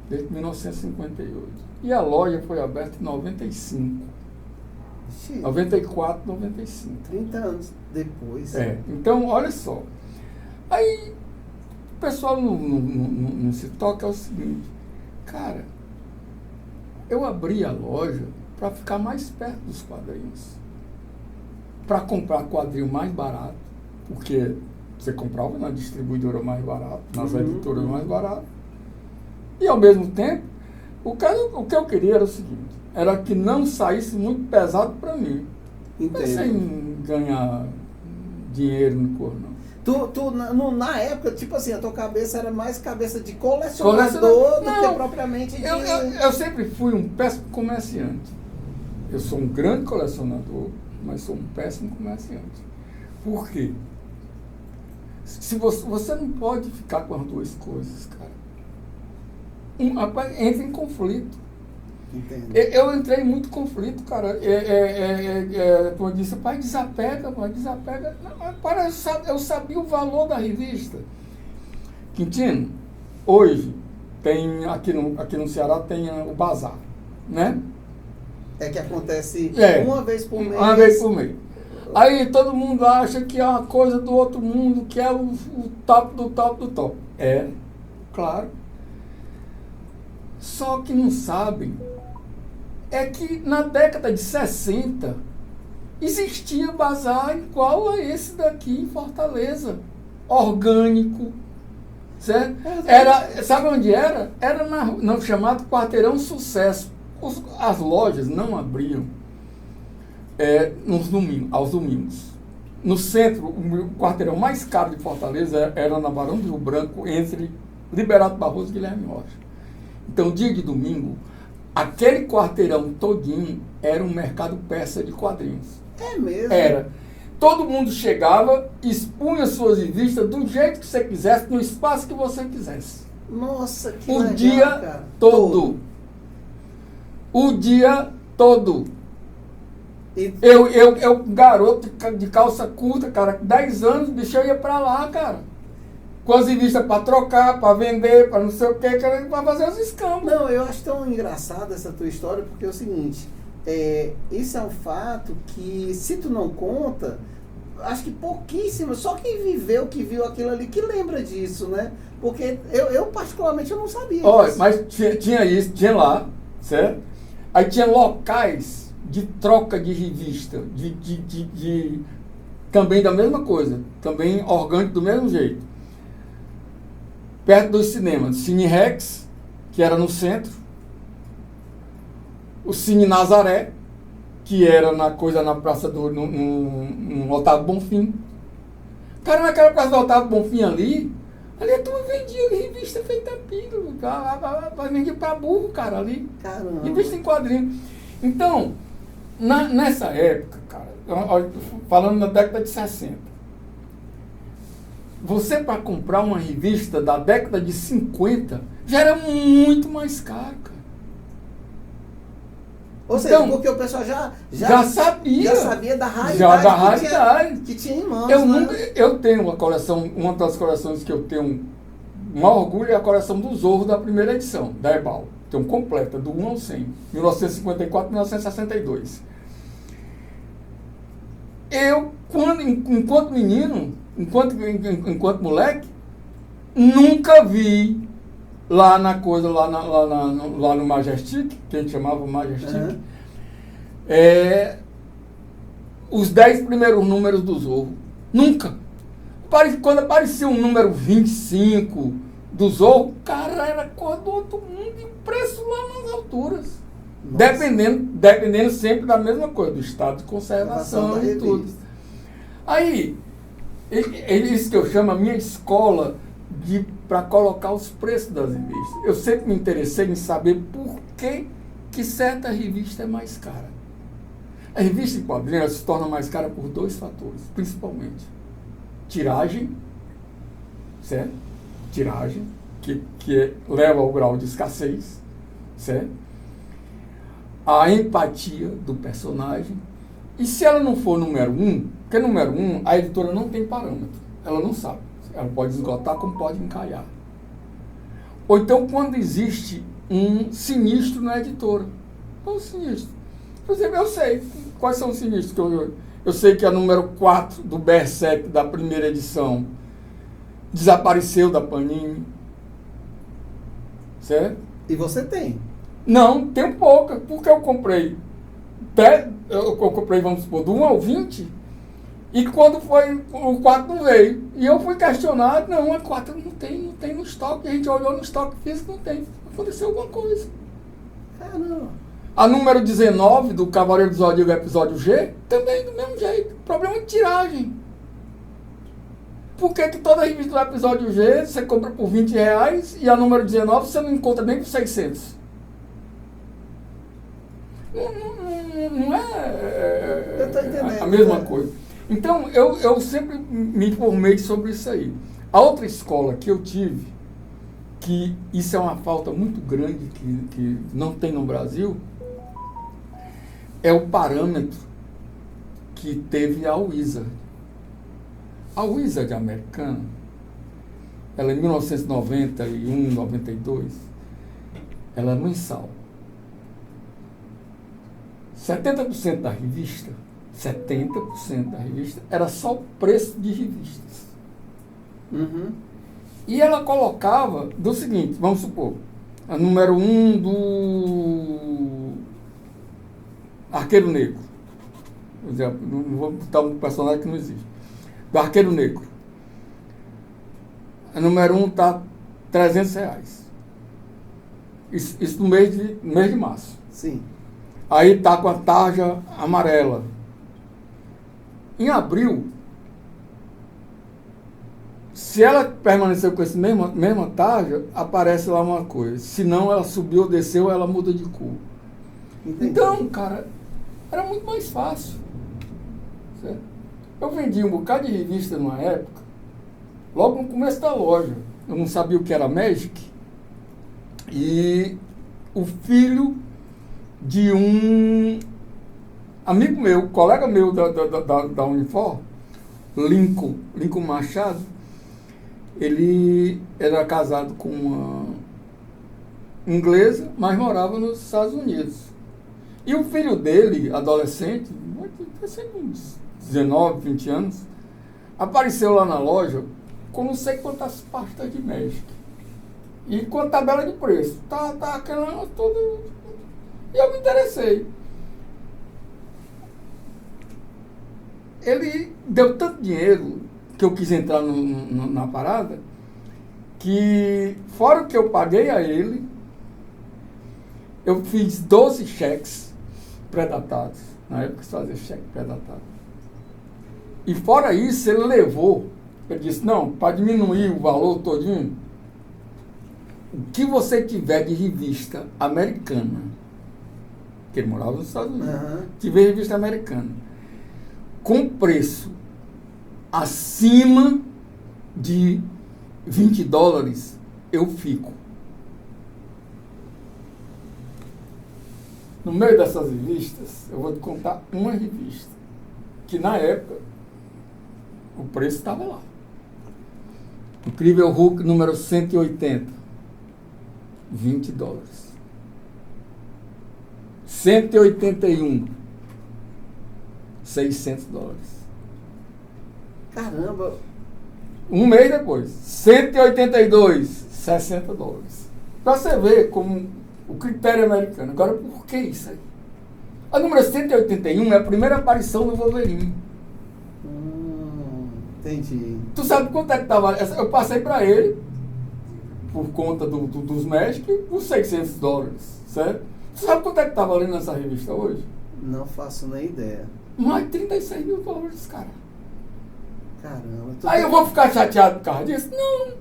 Desde 1958. E a loja foi aberta em 95. 94, 95. 30 anos depois. Então, olha só. Aí, o pessoal não se toca, é o seguinte, cara, eu abri a loja para ficar mais perto dos quadrinhos. Para comprar quadrinho mais barato, porque você comprava na distribuidora mais barato, nas editoras mais barato. E, ao mesmo tempo, o que eu queria era o seguinte, era que não saísse muito pesado para mim. Pensei em ganhar dinheiro no cor, não. Na época, tipo assim, a tua cabeça era mais cabeça de colecionador do que propriamente de... Eu sempre fui um péssimo comerciante. Eu sou um grande colecionador, mas sou um péssimo comerciante. Por quê? Se você não pode ficar com as duas coisas, cara. Entra em conflito. Entendo. Eu entrei em muito conflito, cara. Como eu disse, pai, desapega. Não, eu sabia o valor da revista. Quintino, hoje, tem aqui no Ceará tem o bazar, né? Que acontece uma vez por mês. Uma vez por mês. Aí todo mundo acha que é uma coisa do outro mundo, que é o top do top do top. Claro. Só que não sabem que na década de 60 existia bazar igual a esse daqui em Fortaleza, orgânico, certo? Sabe onde era? Era no chamado Quarteirão Sucesso. As lojas não abriam aos domingos. No centro, o quarteirão mais caro de Fortaleza era na Barão do Rio Branco, entre Liberato Barroso e Guilherme Rocha. Então, dia de domingo, aquele quarteirão todinho era um mercado persa de quadrinhos. É mesmo? Era. Todo mundo chegava, expunha suas revistas do jeito que você quisesse, no espaço que você quisesse. Nossa, que o legal, dia cara. todo. O dia todo. Eu garoto de calça curta, cara, 10 anos, bicho, eu ia pra lá, cara. Com as revistas para trocar, para vender, para não sei o que, para fazer os escambos. Não, eu acho tão engraçada essa tua história, porque é o seguinte, esse é um fato que, se tu não conta, acho que pouquíssimo, só quem viveu, que viu aquilo ali, que lembra disso, né? Porque eu particularmente, eu não sabia disso. Mas tinha isso, tinha lá, certo? Aí tinha locais de troca de revista, também da mesma coisa, também orgânico do mesmo jeito. Perto dos cinemas, Cine Rex, que era no centro, o Cine Nazaré, que era na Praça no Otávio Bonfim. Cara, naquela Praça do Otávio Bonfim ali a turma vendia revista feita pílula, vendia pra burro, cara, ali. Caramba. Revista em quadrinho. Então, nessa época, cara, falando na década de 60, você para comprar uma revista da década de 50 já era muito mais caro, cara. Ou seja, Então, porque o pessoal já sabia da raridade que tinha em mãos. Eu tenho uma coleção, uma das coleções que eu tenho um maior orgulho é a coleção do Zorro da primeira edição, da Ebal. Tenho completa, do 1 ao 100, 1954 1962. Eu, enquanto menino, enquanto moleque, nunca vi lá na coisa, lá no Majestic, que a gente chamava Majestic, os 10 primeiros números do Zorro. Nunca. Quando aparecia um número 25 do Zorro, cara, era cor do outro mundo e o preço lá nas alturas. Dependendo sempre da mesma coisa, do estado de conservação e tudo. Aí, isso que eu chamo a minha escola para colocar os preços das revistas. Eu sempre me interessei em saber por que certa revista é mais cara. A revista em quadrinhos se torna mais cara por 2 fatores, principalmente. Tiragem, certo? Tiragem, que leva ao grau de escassez, certo? A empatia do personagem. E se ela não for número 1, porque número 1, a editora não tem parâmetro, ela não sabe. Ela pode esgotar como pode encalhar. Ou então quando existe um sinistro na editora. Qual o sinistro? Por exemplo, eu sei quais são os sinistros que eu sei que a número 4 do Berserk da primeira edição desapareceu da Panini. Certo? E você tem? Não, tenho pouca, porque eu comprei, vamos supor, do 1 ao 20, e quando foi, o 4 não veio. E eu fui questionado, não, a 4 não tem no estoque, a gente olhou no estoque físico, não tem. Aconteceu alguma coisa. Caramba. A número 19 do Cavaleiro do Zodíaco, episódio G, também do mesmo jeito. Problema de tiragem. Por que toda revista do episódio G você compra por R$20 e a número 19 você não encontra nem por 600? Não é Eu tô entendendo, a mesma coisa. Então, eu sempre me informei sobre isso aí. A outra escola que eu tive, que isso é uma falta muito grande que não tem no Brasil, é o parâmetro que teve a Wizard. A Wizard americana, ela em 1991, 92, ela é mensal. 70% da revista era só o preço de revistas. Uhum. E ela colocava do seguinte, vamos supor, a número 1 do Arqueiro Negro. Por exemplo, não vou botar um personagem que não existe. Do Arqueiro Negro. A número 1 está R$300. Isso no mês de março. Sim. Aí está com a tarja amarela. Em abril, se ela permaneceu com essa mesma tarja, aparece lá uma coisa. Se não, ela subiu ou desceu, ela muda de cor. Entendi. Então, cara, era muito mais fácil. Certo? Eu vendi um bocado de revista numa época, logo no começo da loja. Eu não sabia o que era Magic. E o filho de um amigo meu, colega meu da Unifor, Lincoln Machado, ele era casado com uma inglesa, mas morava nos Estados Unidos. E o filho dele, adolescente, uns 19, 20 anos, apareceu lá na loja com não sei quantas pastas de México. E com a tabela de preço. Tá aquela toda. E eu me interessei. Ele deu tanto dinheiro que eu quis entrar na parada, que fora o que eu paguei a ele, eu fiz 12 cheques pré-datados. Na época se fazia cheque pré-datado. E fora isso, ele levou, ele disse, não, para diminuir o valor todinho, o que você tiver de revista americana, que ele morava nos Estados Unidos, tiver revista americana, com preço acima de $20, eu fico. No meio dessas revistas, eu vou te contar uma revista, que na época, o preço estava lá. Incrível Hulk número 180, $20. 181, $600. Caramba! Um mês depois, 182, $60. Para você ver como o critério americano. Agora, por que isso aí? A número 181 é a primeira aparição do Wolverine. Entendi. Tu sabe quanto é que estava? Eu passei para ele, por conta dos México, por $600, certo? Tu sabe quanto é que estava ali nessa revista hoje? Não faço nem ideia. Mais de $36 mil, cara. Caramba. Aí eu vou ficar chateado por causa disso? Não.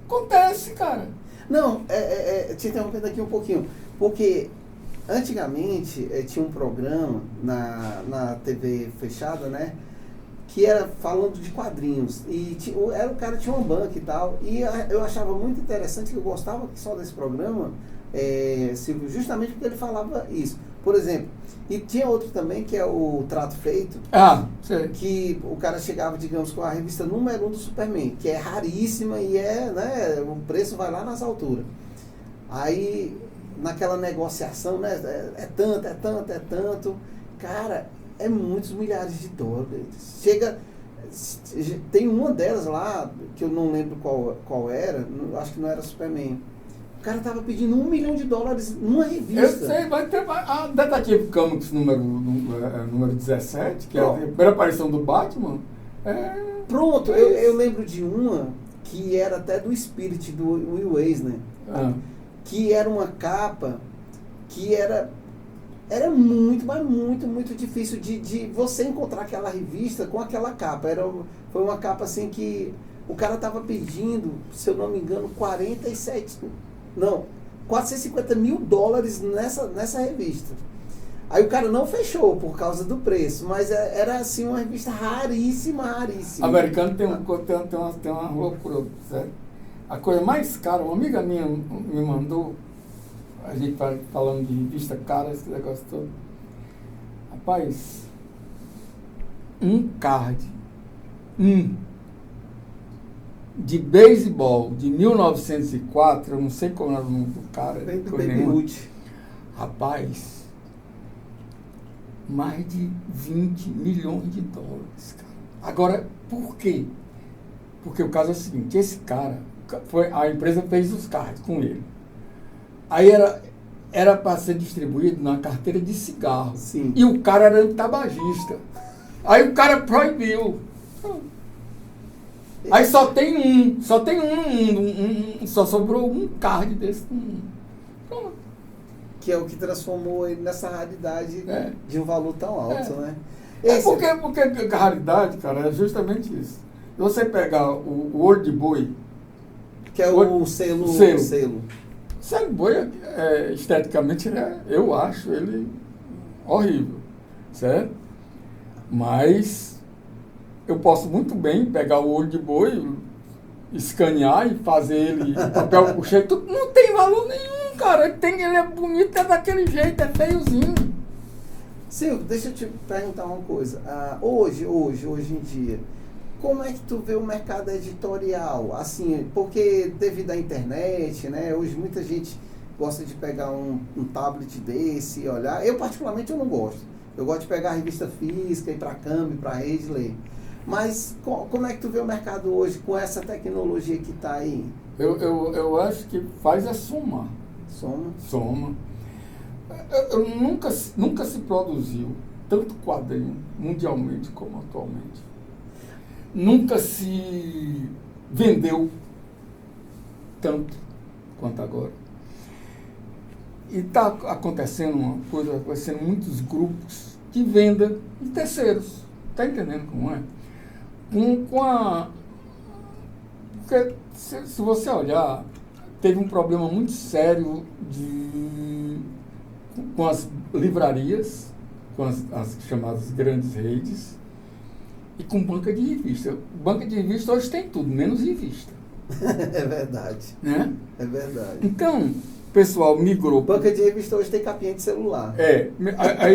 Acontece, cara. Não, te interrompendo aqui um pouquinho. Porque antigamente tinha um programa na TV fechada, né? Que era falando de quadrinhos. E o cara tinha uma banca e tal. E eu achava muito interessante, que eu gostava só desse programa, Silvio, justamente porque ele falava isso. Por exemplo, e tinha outro também, que é o Trato Feito. Ah, sei. Que o cara chegava, digamos, com a revista número 1 do Superman, que é raríssima e né, o preço vai lá nas alturas. Aí, naquela negociação, né, é tanto. Cara, é muitos milhares de dólares. Tem uma delas lá, que eu não lembro qual era, acho que não era Superman. O cara tava pedindo $1 milhão numa revista. Eu sei, vai ter a Detective Comics número 17, que é a primeira aparição do Batman. Pronto, eu lembro de uma que era até do Spirit, do Will Eisner, que era uma capa que era muito, mas muito difícil de você encontrar aquela revista com aquela capa. Foi uma capa assim que o cara tava pedindo, se eu não me engano, $450 mil nessa revista. Aí o cara não fechou por causa do preço, mas era assim uma revista raríssima. Americano tem uma loucura, certo? A coisa mais cara, uma amiga minha me mandou, a gente tá falando de revista cara, esse negócio todo. Rapaz, um card, de beisebol de 1904, eu não sei como era o nome do cara. Baby Ruth. Rapaz, mais de $20 milhões, cara. Agora, por quê? Porque o caso é o seguinte, esse cara, a empresa fez os cards com ele. Aí era para ser distribuído na carteira de cigarro. Sim. E o cara era tabagista. Aí o cara proibiu. Aí só sobrou um card desse. Pronto. Que é o que transformou ele nessa raridade de um valor tão alto, né? Porque a raridade, cara, é justamente isso. Se você pegar o olho de boi, que é o selo. O selo boi, esteticamente, eu acho ele horrível, certo? Mas eu posso muito bem pegar o olho de boi, escanear e fazer ele papel puxado, tudo não tem valor nenhum, cara. Ele é bonito, é daquele jeito, é feiozinho. Silvio, deixa eu te perguntar uma coisa. Hoje em dia, como é que tu vê o mercado editorial? Assim, porque devido à internet, né? Hoje muita gente gosta de pegar um tablet desse e olhar. Eu, particularmente, eu não gosto. Eu gosto de pegar a revista física, ir para a câmera, para a rede, ler. Mas como é que tu vê o mercado hoje com essa tecnologia que está aí? Eu acho que faz é somar. Soma. Nunca se produziu tanto quadrinho mundialmente como atualmente. Nunca se vendeu tanto quanto agora. E está acontecendo uma coisa, acontecendo muitos grupos de venda de terceiros. Está entendendo como é? Porque se você olhar, teve um problema muito sério com as livrarias, com as chamadas grandes redes, e com banca de revista. Banca de revista hoje tem tudo, menos revista. É verdade. Né? É verdade. Então, o pessoal migrou. Banca de revista hoje tem capinha de celular.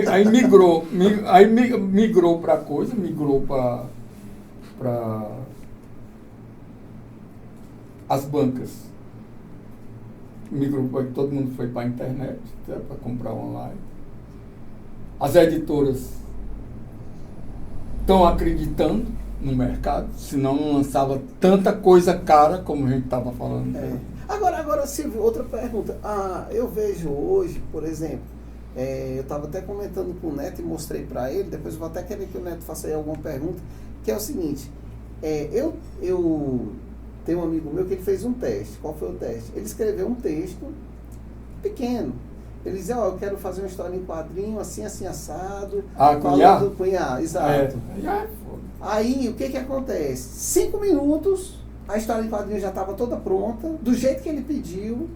Aí migrou para coisa, migrou para as bancas. Todo mundo foi para a internet, para comprar online. As editoras estão acreditando no mercado, senão não lançava tanta coisa cara como a gente estava falando. Agora, Silvio, outra pergunta. Eu vejo hoje, por exemplo, eu estava até comentando com o Neto e mostrei para ele, depois eu vou até querer que o Neto faça aí alguma pergunta, que é o seguinte, eu tenho um amigo meu que ele fez um teste. Qual foi o teste? Ele escreveu um texto pequeno. Ele dizia, eu quero fazer uma história em quadrinho, assim, assado. Cunhar, exato. Aí, o que acontece? 5 minutos, a história em quadrinho já estava toda pronta, do jeito que ele pediu.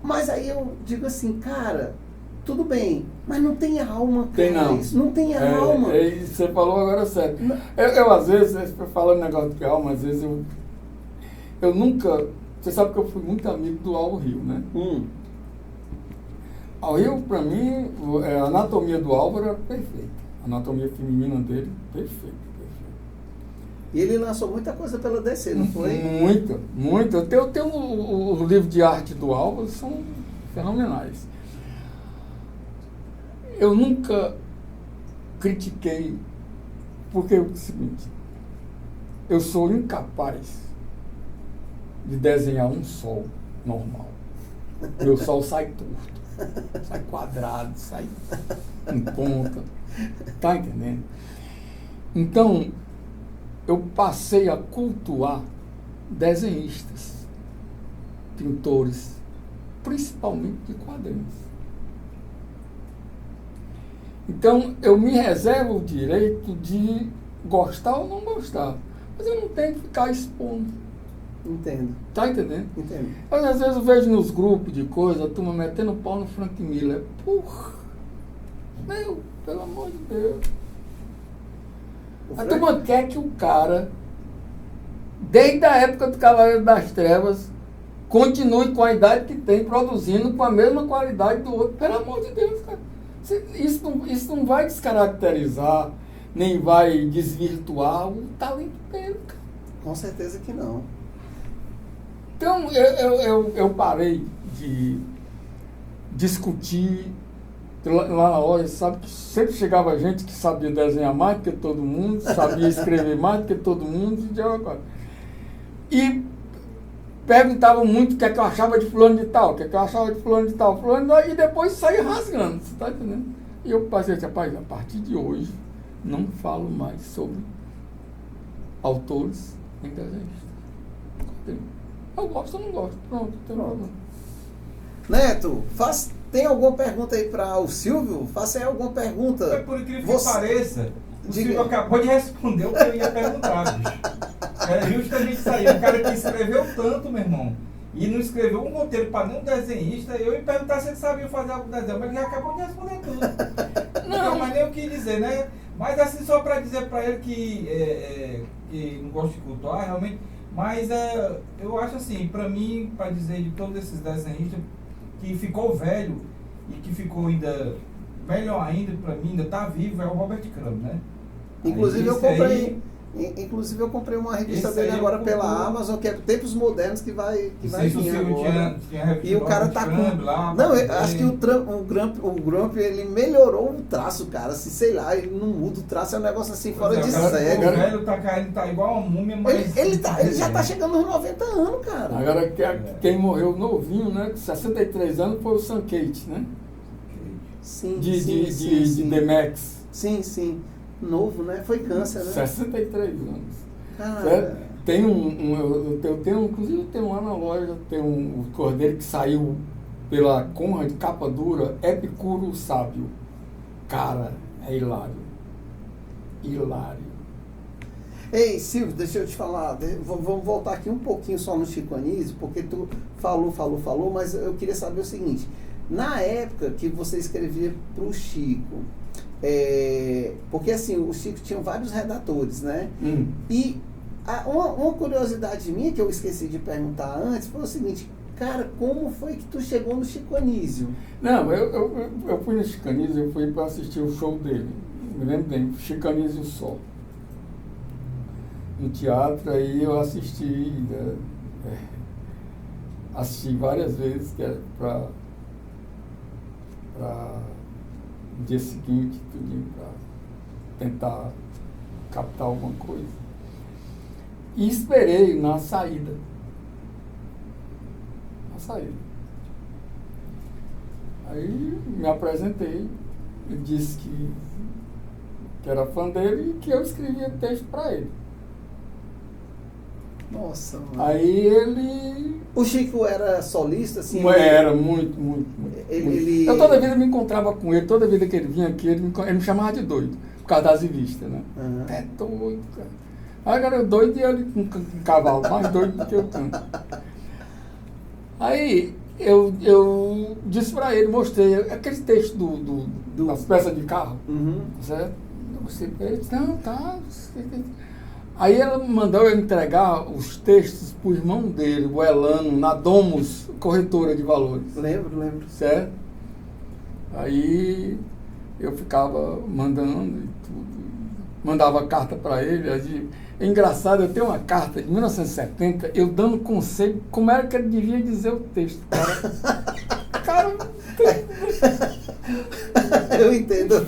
Mas aí eu digo assim, cara, tudo bem, mas não tem alma, cara. Não tem alma. Você falou agora sério. Eu às vezes, falando negócio de alma, às vezes eu nunca... Você sabe que eu fui muito amigo do Al Rio, né? Al Rio, para mim, a anatomia do Álvaro era perfeita. A anatomia feminina dele, perfeita. E ele lançou muita coisa pela DC, não foi? Muito. Eu tenho o livro de arte do Álvaro, são fenomenais. Eu nunca critiquei, porque é o seguinte, eu sou incapaz de desenhar um sol normal. Meu sol sai torto, sai quadrado, sai em ponta. Tá entendendo? Então, eu passei a cultuar desenhistas, pintores, principalmente de quadrinhos. Então, eu me reservo o direito de gostar ou não gostar, mas eu não tenho que ficar expondo. Entendo. Tá entendendo? Entendo. Às vezes eu vejo nos grupos de coisa, a turma metendo pau no Frank Miller. Porra! Meu, pelo amor de Deus. A turma quer que o cara, desde a época do Cavaleiro das Trevas, continue com a idade que tem, produzindo com a mesma qualidade do outro. Pelo amor de Deus, cara. Isso não vai descaracterizar, nem vai desvirtuar o talento dele, cara. Com certeza que não. Então, eu parei de discutir lá na loja, sabe, que sempre chegava gente que sabia desenhar mais do que todo mundo, sabia escrever mais do que todo mundo, e perguntavam muito o que é que eu achava de fulano de tal, e depois saía rasgando, você está entendendo? E eu passei assim, rapaz, a partir de hoje, não falo mais sobre autores em desenhistas. Eu gosto ou não gosto, pronto, não tem problema. Neto, tem alguma pergunta aí para o Silvio? Faça aí alguma pergunta. É por incrível que pareça, o Silvio acabou de responder o que eu ia perguntar, bicho. É justamente isso aí, o cara que escreveu tanto, meu irmão, e não escreveu um roteiro para nenhum desenhista, eu ia perguntar se ele sabia fazer algum desenho, mas ele acabou de responder tudo. Não, mas nem o que dizer, né? Mas assim, só para dizer para ele que não gosta de cultuar, realmente, mas eu acho assim, para mim, para dizer de todos esses desenhistas, que ficou velho e que ficou ainda melhor ainda, para mim, ainda tá vivo, é o Robert Crumb, né? Inclusive Inclusive eu comprei uma revista Esse dele aí agora eu pela comprei. Amazon, que é Tempos Modernos, que vai vir agora. E o cara tá com... Não, eu acho que o Grump, ele melhorou o traço, cara. Assim, sei lá, ele não muda o traço, é um negócio assim fora de O série. velho tá igual a múmia, mas... Ele já tá chegando nos 90 anos, cara. Agora, quem morreu novinho, né? Com 63 anos, foi o Sam Kate, né? Sim, De The Max. Sim. Novo, né? Foi câncer, né? 63 anos. Cara, Certo? Tem eu tenho, inclusive tem lá na loja, tem um cordeiro que saiu pela Conrad, capa dura, Epicuro Sábio. Cara, é hilário. Hilário. Ei, Silvio, deixa eu te falar, vamos voltar aqui um pouquinho só no Chico Anísio, porque tu falou, mas eu queria saber o seguinte, na época que você escrevia para o Chico, porque assim, o Chico tinha vários redatores, né? E uma curiosidade minha, que eu esqueci de perguntar antes, foi o seguinte, cara, como foi que tu chegou no Chico Anísio? Não, eu fui no Chico Anísio, eu fui para assistir o show dele, me lembro bem, Chico Anísio Sol. No teatro, aí eu assisti, assisti várias vezes, que era para no dia seguinte, para tentar captar alguma coisa. E esperei na saída. Aí me apresentei, ele disse que era fã dele e que eu escrevia texto para ele. Nossa, mano. Aí ele... O Chico era solista, assim? Era muito. Ele... Eu toda vida me encontrava com ele, toda vida que ele vinha aqui, ele me chamava de doido, por causa das revistas, né? Uhum. É doido, cara. Aí era doido e ele com um cavalo, mais doido do que eu tanto. Aí eu disse pra ele, mostrei aquele texto das peças de carro, certo? Eu mostrei pra ele, não, tá... Aí ela mandou eu entregar os textos pro irmão dele, o Elano, na Domus, corretora de valores. Lembro. Certo? Aí eu ficava mandando e tudo. Mandava carta para ele. É engraçado, eu tenho uma carta de 1970, eu dando conselho como era que ele devia dizer o texto. Cara, eu estou entendendo.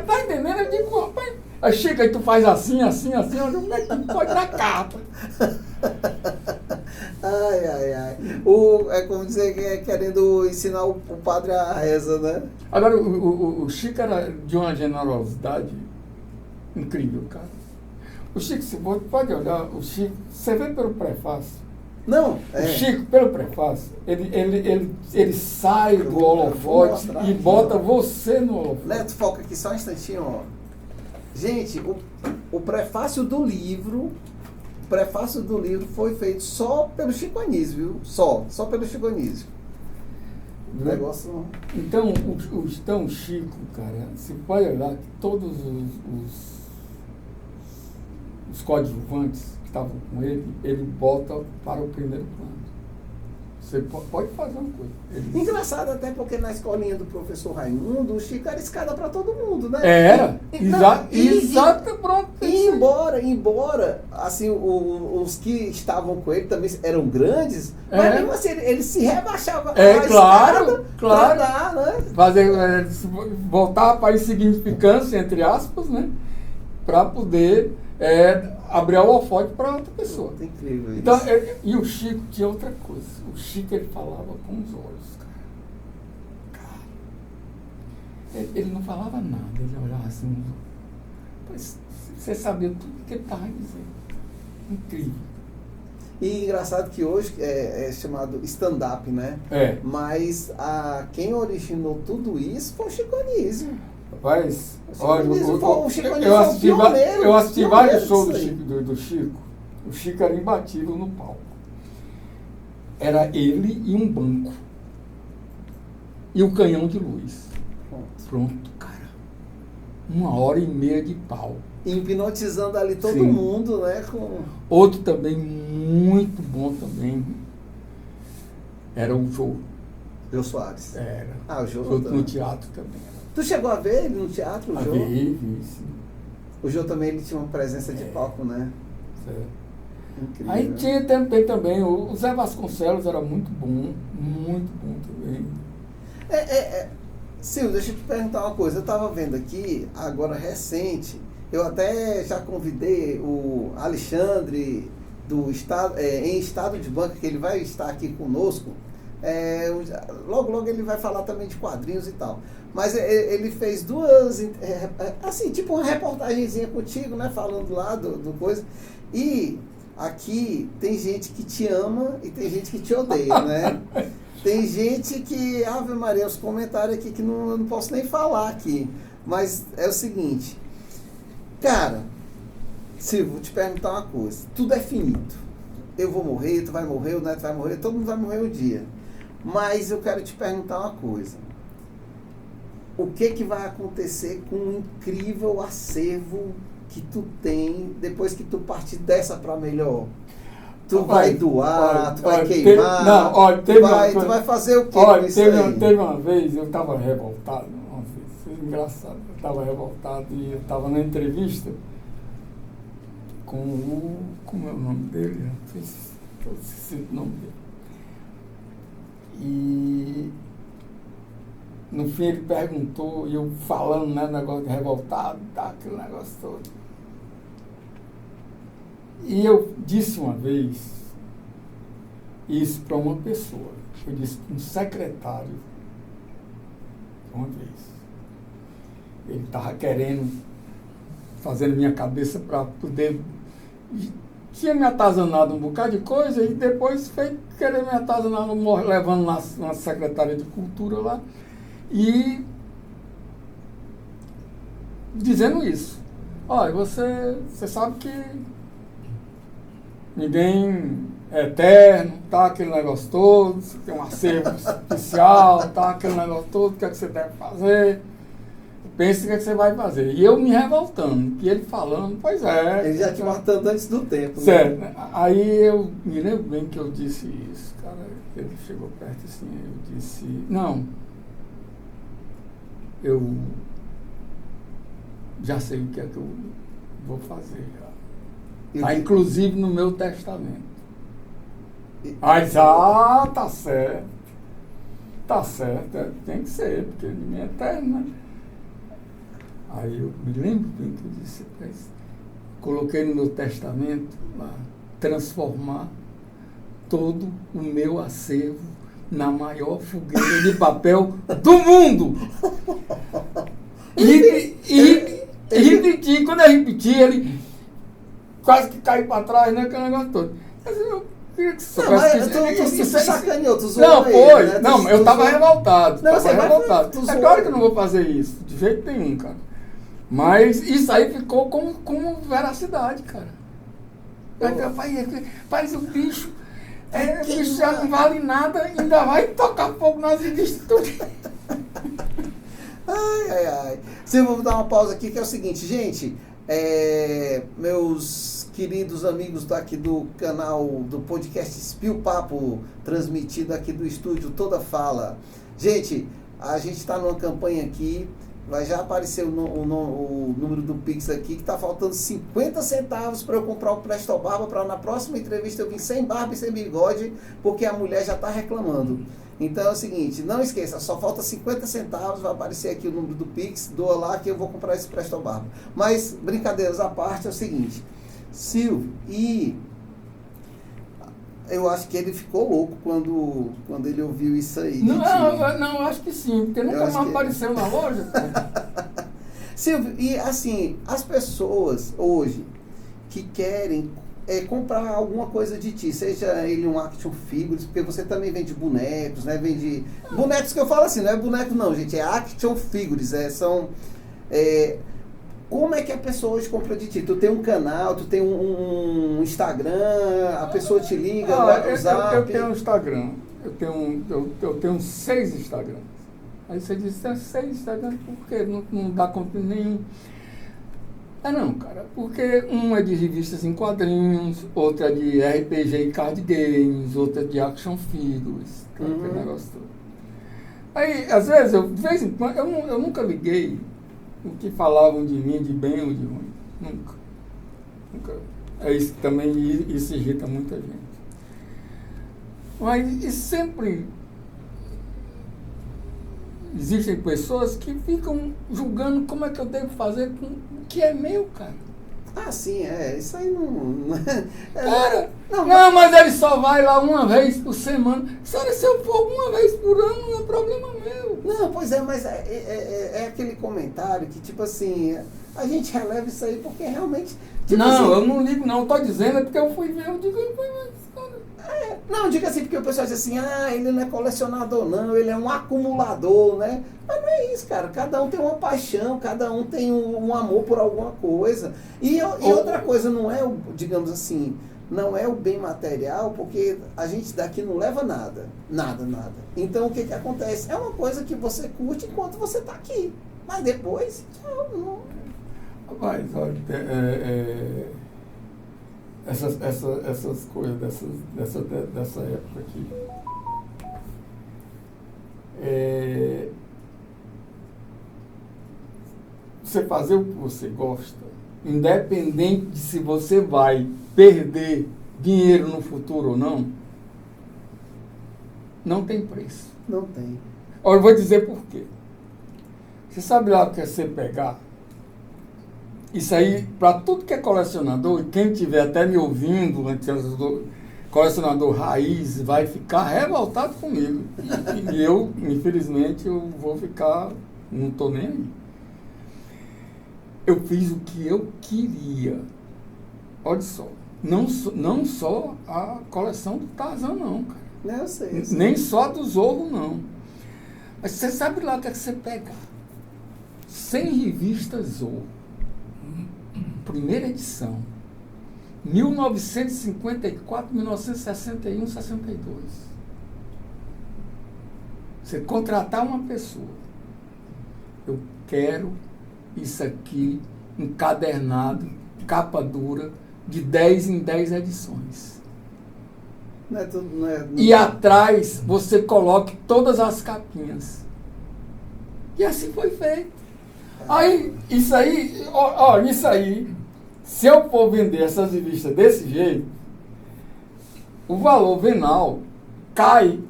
Tá entendendo? Eu digo, rapaz, aí chega aí tu faz assim, como é que tu pode dar carta? Ai. É como dizer que é querendo ensinar o padre a reza, né? Agora, o Chico era de uma generosidade incrível, cara. O Chico, você pode olhar, o Chico, você vê pelo prefácio. Não, O Chico, pelo prefácio, ele sai do holofote e bota você no holofote. Neto, foca aqui só um instantinho, ó. Gente, o prefácio do livro foi feito só pelo Chico Anísio, viu? Só pelo Chico Anísio. O negócio... Então, o Chico, cara, você pode olhar que todos os coadjuvantes que estavam com ele bota para o primeiro plano. Você pode fazer uma coisa. Engraçado até porque na escolinha do professor Raimundo, o Chico era escada para todo mundo, né? Era, exato, pronto. E embora, assim, os que estavam com ele também eram grandes, mas mesmo assim, ele se rebaixava a escada para dar, né? Voltar para a insignificância, entre aspas, né? Para poder abrir o holofote para outra pessoa. É incrível isso. Então, e o Chico tinha outra coisa. O Chico, ele falava com os olhos, cara. Ele não falava nada, ele olhava assim. Mas você sabia tudo que ele estava dizendo. Incrível. E engraçado que hoje é chamado stand-up, né? Mas quem originou tudo isso foi o Chico Anísio. Rapaz, olha, eu assisti vários shows do Chico. O Chico era imbatível no palco. Era ele e um banco. E o canhão de luz. Pronto, cara. 1h30 de pau. Hipnotizando ali todo mundo, né? Outro também, muito bom também, era o Jô. Jô Soares. Era. O Jô no teatro também. Tu chegou a ver ele no teatro, o Jô? Vi, sim. O Jô também ele tinha uma presença de palco, né? Certo. Incrível. Aí tinha também, o Zé Vasconcelos era muito bom também. Silvio, deixa eu te perguntar uma coisa. Eu estava vendo aqui, agora recente, eu até já convidei o Alexandre do estado, em estado de banca, que ele vai estar aqui conosco. Logo ele vai falar também de quadrinhos e tal. Mas ele fez duas, assim, tipo uma reportagenzinha contigo, né? Falando lá do coisa. E aqui tem gente que te ama e tem gente que te odeia, né? Tem gente que, Ave Maria, os comentários aqui que eu não posso nem falar aqui. Mas é o seguinte, cara, Silvio, vou te perguntar uma coisa. Tudo é finito. Eu vou morrer, tu vai morrer, o Neto vai morrer, todo mundo vai morrer um dia. Mas eu quero te perguntar uma coisa. O que vai acontecer com o incrível acervo que tu tem depois que tu partir dessa para melhor? Tu vai doar, tu vai queimar, tu vai fazer o quê com isso aí? Teve uma vez, eu estava revoltado, foi engraçado, eu estava revoltado e eu estava na entrevista como é o nome dele? Eu esqueci o nome dele. E no fim ele perguntou, e eu falando, né, negócio de revoltado, tá, aquele negócio todo. E eu disse uma vez isso para uma pessoa. Eu disse para um secretário uma vez. Ele estava querendo, fazendo minha cabeça para poder... Tinha me atazanado um bocado de coisa e depois foi querer me atazanar, levando na secretária de Cultura lá e dizendo isso. Olha, você sabe que ninguém é eterno, tá, aquele negócio todo, você tem um acervo especial, tá, aquele negócio todo, o que é que você deve fazer? Pense o que é que você vai fazer. E eu me revoltando, e ele falando, pois é. Ele já te matando antes do tempo. Certo. Né? Aí eu me lembro bem que eu disse isso, cara. Ele chegou perto assim, eu disse, não, eu já sei o que é que eu vou fazer. Está inclusive no meu testamento. Aí diz, tá certo. Tá certo, tem que ser, porque ninguém é eterno, né? Aí eu me lembro bem que eu disse, coloquei no meu testamento lá, transformar todo o meu acervo na maior fogueira de papel do mundo. E repeti, quando eu repeti, ele quase que caiu para trás, né, aquele negócio todo. Mas eu queria que você soubesse tu sacaneou, tu zoou. Não, foi. Né? Não, eu estava revoltado. Não, tava revoltado. É claro que eu não vou fazer isso, de jeito nenhum, cara. Mas isso aí ficou como veracidade, cara. Faz o bicho. O bicho já não vale nada, ainda vai tocar fogo nas revistas tudo. Ai. Silvio, vou dar uma pausa aqui, que é o seguinte, gente. Meus queridos amigos aqui do canal do podcast Espio Papo, transmitido aqui do estúdio Toda Fala. Gente, a gente está numa campanha aqui. Vai já aparecer o número do Pix aqui, que está faltando 50 centavos para eu comprar o Presto Barba, para na próxima entrevista eu vir sem barba e sem bigode, porque a mulher já está reclamando. Então é o seguinte, não esqueça, só falta 50 centavos, vai aparecer aqui o número do Pix, doa lá que eu vou comprar esse Presto Barba. Mas, brincadeiras à parte, é o seguinte, Silvio, e eu acho que ele ficou louco quando ele ouviu isso aí. Não, eu acho que sim, porque nunca mais apareceu na loja. Silvio, e assim, as pessoas hoje que querem comprar alguma coisa de ti, seja ele um action figures, porque você também vende bonecos, né? Vende bonecos que eu falo assim, não é boneco não, gente, é action figures, como é que a pessoa hoje compra de ti? Tu tem um canal, tu tem um Instagram, a pessoa te liga, vai no Zap? Eu tenho um Instagram, eu tenho 6 Instagrams. Aí você diz, tem 6 Instagrams, por quê? Não dá conta nenhum. Não, cara, porque um é de revistas em quadrinhos, outro é de RPG e card games, outro é de action figures, aquele negócio todo. Aí, às vezes, de vez em quando, eu nunca liguei o que falavam de mim, de bem ou de ruim. Nunca. Nunca. É isso que também isso irrita muita gente. Mas e sempre existem pessoas que ficam julgando como é que eu devo fazer com o que é meu, cara. Ah, sim, isso aí não Cara, não, não, mas ele só vai lá uma vez por semana. Se eu for uma vez por ano, não é problema meu. não, pois é, mas é aquele comentário que, tipo assim, a gente releva isso aí porque realmente... Tipo Não, assim, eu não ligo não, tô dizendo, é porque eu fui ver, eu digo, não, diga assim, porque o pessoal diz assim, ele não é colecionador não, ele é um acumulador, né? Mas não é isso, cara. Cada um tem uma paixão, cada um tem um amor por alguma coisa. E outra coisa, não é, digamos assim, não é o bem material, porque a gente daqui não leva nada. Nada. Então, o que acontece? É uma coisa que você curte enquanto você está aqui. Mas depois, tchau, não... Rapaz, olha, essas coisas dessa época aqui. Você fazer o que você gosta, independente de se você vai perder dinheiro no futuro ou não, não tem preço. Não tem. Olha, eu vou dizer por quê. Você sabe lá o que é você pegar? Isso aí, para tudo que é colecionador, e quem estiver até me ouvindo, colecionador raiz, vai ficar revoltado comigo. E eu, infelizmente, eu vou ficar, não estou nem aí. Eu fiz o que eu queria. Olha só, não só a coleção do Tarzan, não, cara. Não, eu sei. Nem só do Zorro, não. Mas você sabe lá o que é que você pegar. 100 revistas Zorro. Primeira edição. 1954, 1961, 62. Você contratar uma pessoa. Eu quero isso aqui encadernado, capa dura, de 10 em 10 edições. Não é tudo, não é... E atrás você coloque todas as capinhas. E assim foi feito. Aí, isso aí, se eu for vender essas revistas desse jeito, o valor venal cai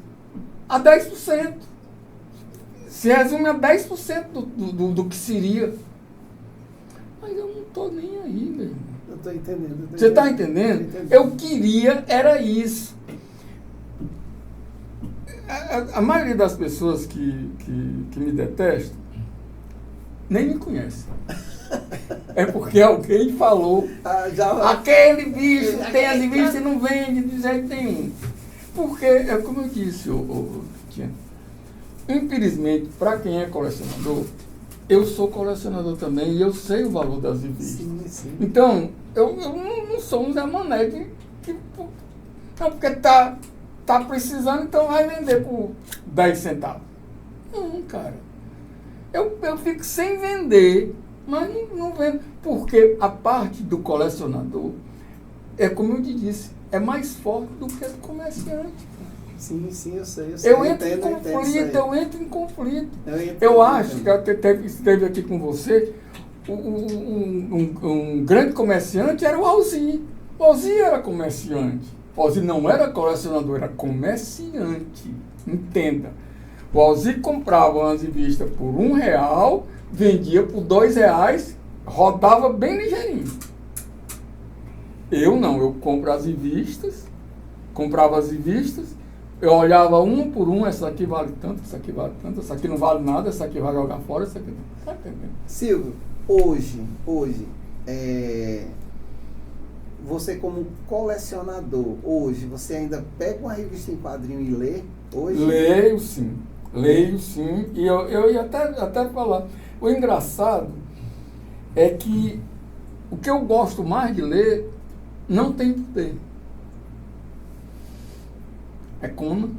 a 10%. Se resume a 10% do que seria. Mas eu não estou nem aí, meu irmão. Eu estou entendendo. Você está entendendo? Eu queria, era isso. A maioria das pessoas que me detestam nem me conhece. É porque alguém falou, aquele bicho tem as revistas e não vende de jeito nenhum. Porque, é como eu disse, Tiana, infelizmente, para quem é colecionador, eu sou colecionador também e eu sei o valor das revistas. Sim. Então, eu não sou um Zé Mané que não, porque tá precisando, então vai vender por 10 centavos. Não, cara. Eu fico sem vender, mas não vendo. Porque a parte do colecionador, é como eu te disse, é mais forte do que o comerciante. Sim, eu sei. Eu entro em conflito. Eu acho que até esteve aqui com você, um grande comerciante era o Alzir. O Alzir era comerciante. O Alzir não era colecionador, era comerciante. Entenda. O Alzir comprava umas revistas por R$1, vendia por R$2, rodava bem ligeirinho. Eu não, eu compro as revistas, comprava as revistas, eu olhava uma por uma, essa aqui vale tanto, essa aqui vale tanto, essa aqui não vale nada, essa aqui vai jogar fora, essa aqui não. Tá entendendo? Silvio, hoje, você como colecionador, hoje, você ainda pega uma revista em quadrinho e lê? Hoje? Leio sim, e eu ia até falar, o engraçado é que o que eu gosto mais de ler não tem poder. É Conan.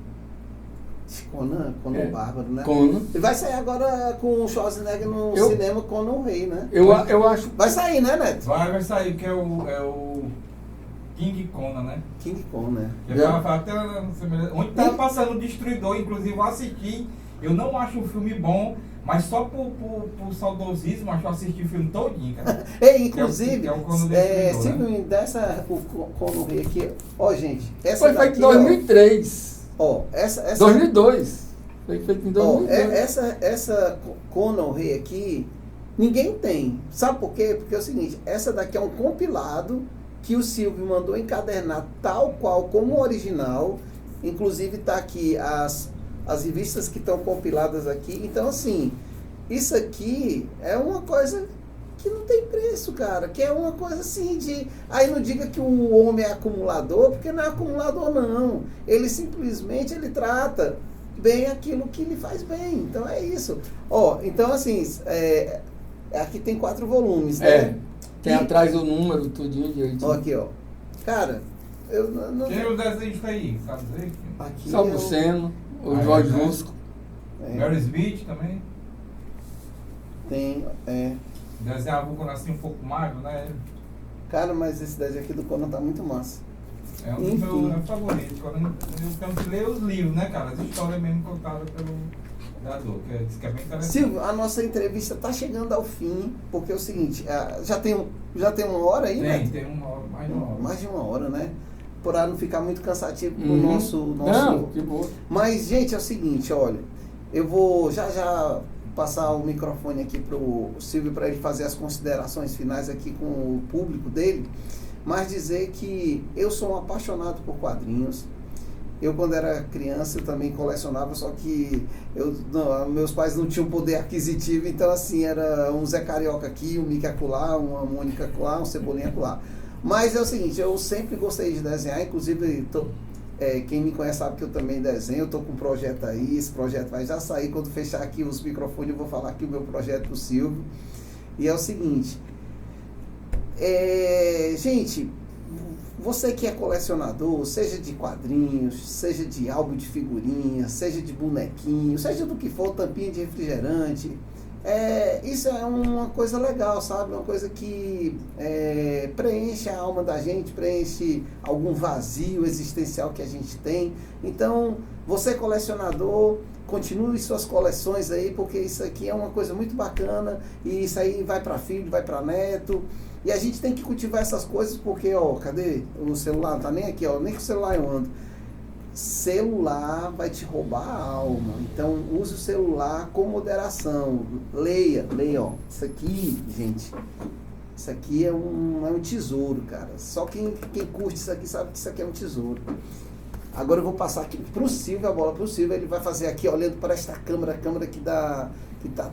Conan Bárbaro, né? Conan. E vai sair agora com o Schwarzenegger no cinema, Conan o Rei, né? Eu acho... Vai sair, né, Neto? Vai sair, que é o King Conan, né? King Conan, né? Onde tava passando o Destruidor, inclusive eu assisti. Eu não acho um filme bom, Mas só por saudosismo, acho que eu assisti o filme todinho, cara. Inclusive, que é o Cono Destruidor, se né? me dessa o Cono Rei aqui, ó, gente, essa Foi feito daqui, em 2003. ó, essa 2002. Foi feito em ó, 2002. essa Cono Rei aqui, ninguém tem. Sabe por quê? Porque é o seguinte, essa daqui é um compilado que o Silvio mandou encadernar tal qual como o original. Inclusive tá aqui as revistas que estão compiladas aqui. Então, assim, isso aqui é uma coisa que não tem preço, cara. Que é uma coisa assim de... Aí não diga que o homem é acumulador, porque não é acumulador, não. Ele simplesmente, ele trata bem aquilo que lhe faz bem. Então, é isso. Ó, então, assim, aqui tem 4 volumes, né? Tem atrás o número, tudinho direitinho. Ó, aqui, ó. Cara, eu não... Quem é o desenhista aí? Sabe dizer? Aqui Salvo eu- Seno, o Ah, Jorge é, né? Lusco. Mary Smith também. Tem, Desenhava o Cono assim um pouco magro, né? Cara, mas esse desenho aqui do Conan tá muito massa. É um dos Enfim. meus favoritos. Quando eu tenho que ler os livros, né, cara? As histórias mesmo contadas pelo criador, que é bem interessante. Silvio, a nossa entrevista tá chegando ao fim, porque é o seguinte, já tem uma hora aí, né? Tem uma hora, mais de uma hora. Mais de uma hora, né? Para não ficar muito cansativo pro Uhum. nosso... Não, que boa. Mas, gente, é o seguinte, olha, eu vou já passar o microfone aqui pro Silvio para ele fazer as considerações finais aqui com o público dele, mas dizer que eu sou um apaixonado por quadrinhos. Eu, quando era criança, eu também colecionava, só que meus pais não tinham poder aquisitivo, então, assim, era um Zé Carioca aqui, um Mickey acolá, uma Mônica acolá, um Cebolinha acolá. Mas é o seguinte, eu sempre gostei de desenhar, inclusive, quem me conhece sabe que eu também desenho, eu estou com um projeto aí, esse projeto vai já sair, quando fechar aqui os microfones eu vou falar aqui o meu projeto do Silvio. E é o seguinte, gente, você que é colecionador, seja de quadrinhos, seja de álbum de figurinha, seja de bonequinho, seja do que for, tampinha de refrigerante, isso é uma coisa legal, sabe? Uma coisa que preenche a alma da gente, preenche algum vazio existencial que a gente tem. Então, você colecionador, continue suas coleções aí, porque isso aqui é uma coisa muito bacana e isso aí vai para filho, vai para neto. E a gente tem que cultivar essas coisas porque, ó, cadê o celular? Não tá nem aqui, ó, nem com o celular eu ando. Celular vai te roubar a alma. Então, use o celular com moderação. Leia, ó. Isso aqui, gente, isso aqui é um tesouro, cara. Só quem curte isso aqui sabe que isso aqui é um tesouro. Agora eu vou passar aqui pro Silvio, a bola pro Silvio. Ele vai fazer aqui, olhando para esta câmera, a câmera que tá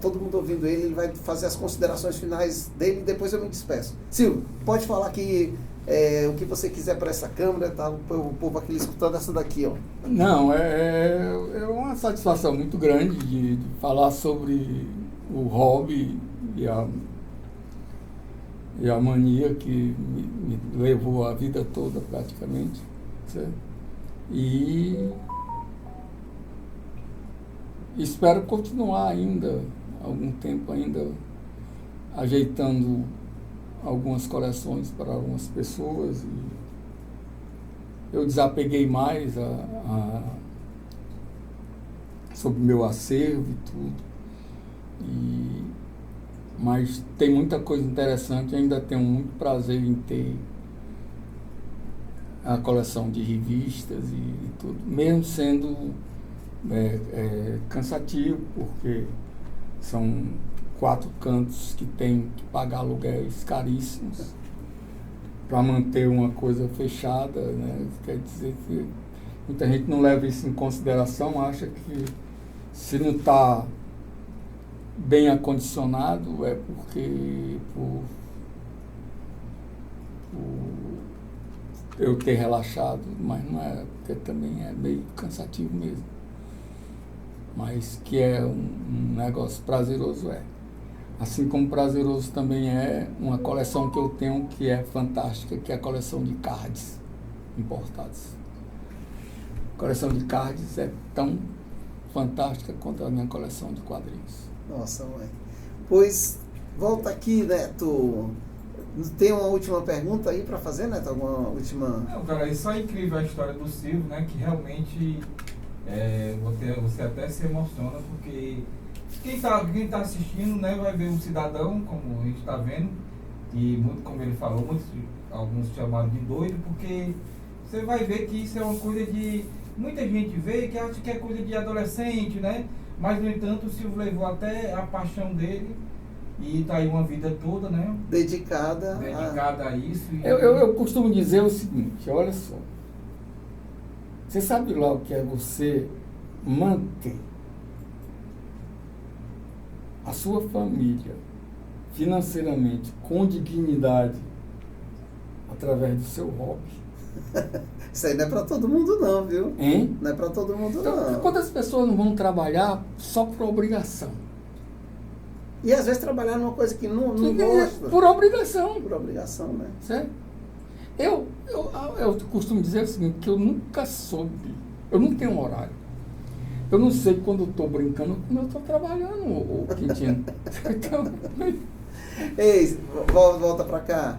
todo mundo ouvindo ele. Ele vai fazer as considerações finais dele e depois eu me despeço. Silvio, pode falar aqui o que você quiser para essa câmera, tá? O povo aqui escutando essa daqui, ó. Não, é uma satisfação muito grande de falar sobre o hobby e a mania que me levou a vida toda praticamente, certo? E espero continuar ainda, algum tempo ainda, ajeitando algumas coleções para algumas pessoas. E eu desapeguei mais sobre o meu acervo e tudo. Mas tem muita coisa interessante, ainda tenho muito prazer em ter a coleção de revistas e tudo, mesmo sendo cansativo, porque são 4 cantos que tem que pagar aluguéis caríssimos para manter uma coisa fechada, né? Quer dizer que muita gente não leva isso em consideração, acha que se não está bem acondicionado é porque por eu ter relaxado, mas não é, porque também é meio cansativo mesmo. Mas que é um negócio prazeroso, Assim como prazeroso também é uma coleção que eu tenho que é fantástica, que é a coleção de cards importados. A coleção de cards é tão fantástica quanto a minha coleção de quadrinhos. Nossa, mãe. Pois, volta aqui, Neto. Tem uma última pergunta aí para fazer, Neto? Alguma última... Não, cara, isso é incrível a história do Silvio, né? Que realmente você até se emociona porque quem tá assistindo, né, vai ver um cidadão, como a gente está vendo, e muito, como ele falou, alguns chamaram de doido, porque você vai ver que isso é uma coisa de... Muita gente vê que acha que é coisa de adolescente, né? Mas, no entanto, o Silvio levou até a paixão dele e está aí uma vida toda, né? Dedicada a isso. E... Eu costumo dizer o seguinte, olha só. Você sabe lá o que é você manter a sua família financeiramente com dignidade através do seu hobby? Isso aí não é para todo mundo não, viu? Hein? Não é para todo mundo Então, não. quantas pessoas não vão trabalhar só por obrigação? E às vezes trabalhar numa coisa que não gosta. Por obrigação. Por obrigação, né? Certo? Eu costumo dizer o seguinte, que eu nunca soube, eu não tenho um horário. Eu não sei quando eu estou brincando, como eu estou trabalhando, o Quintino. Então, Ei, volta para cá,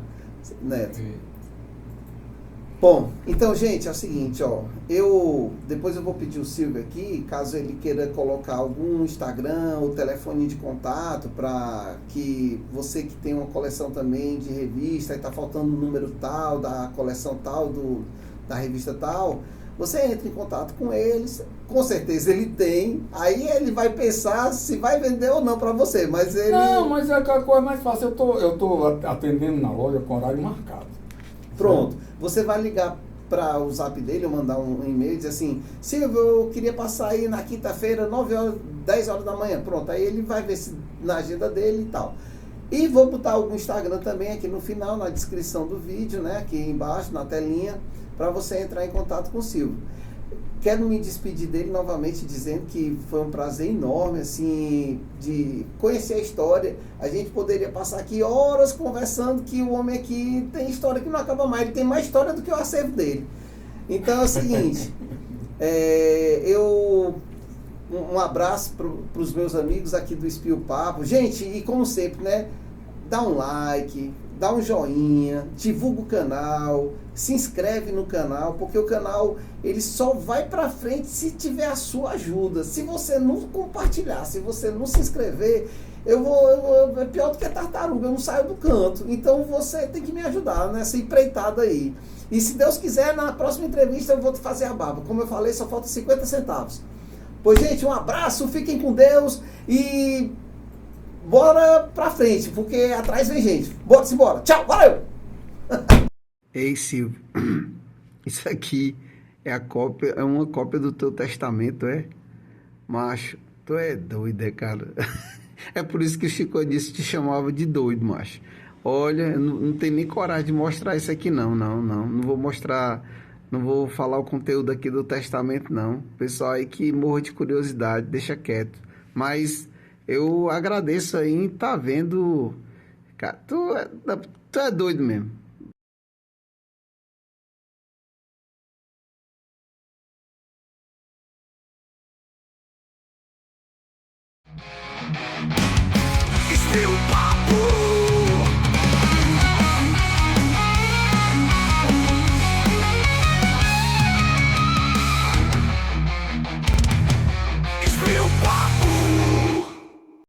Neto. Bom, então, gente, é o seguinte, ó. Depois eu vou pedir o Silvio aqui, caso ele queira colocar algum Instagram ou telefone de contato para que você que tem uma coleção também de revista e está faltando o número tal, da coleção tal, da revista tal, você entra em contato com eles, com certeza ele tem, aí ele vai pensar se vai vender ou não para você, mas ele... Não, mas é aquela coisa mais fácil, eu tô atendendo na loja com horário marcado. Pronto, você vai ligar para o zap dele ou mandar um e-mail e dizer assim, Silvio, eu queria passar aí na quinta-feira, 9 horas, 10 horas da manhã. Pronto, aí ele vai ver se na agenda dele e tal. E vou botar algum Instagram também aqui no final, na descrição do vídeo, né? Aqui embaixo, na telinha, para você entrar em contato com o Silvio. Quero me despedir dele novamente, dizendo que foi um prazer enorme, assim, de conhecer a história. A gente poderia passar aqui horas conversando, que o homem aqui tem história que não acaba mais. Ele tem mais história do que o acervo dele. Então é o seguinte, um abraço para os meus amigos aqui do Espio Papo. Gente, e como sempre, né? Dá um like, dá um joinha, divulga o canal, se inscreve no canal, porque o canal ele só vai pra frente se tiver a sua ajuda. Se você não compartilhar, se você não se inscrever, é pior do que a tartaruga, eu não saio do canto. Então você tem que me ajudar nessa empreitada aí. E se Deus quiser, na próxima entrevista eu vou fazer a barba. Como eu falei, só falta 50 centavos. Pois, gente, um abraço, fiquem com Deus e bora pra frente, porque atrás vem gente. Bora-se embora. Tchau, valeu! Ei, Silvio, isso aqui é uma cópia do teu testamento, é? Macho, tu é doido, cara? É por isso que o Chico disse te chamava de doido, macho. Olha, não tem nem coragem de mostrar isso aqui, não. Não vou mostrar, não vou falar o conteúdo aqui do testamento, não. Pessoal aí que morra de curiosidade, deixa quieto. Mas eu agradeço aí em tá vendo. Cara, tu é doido mesmo. Espio Papo.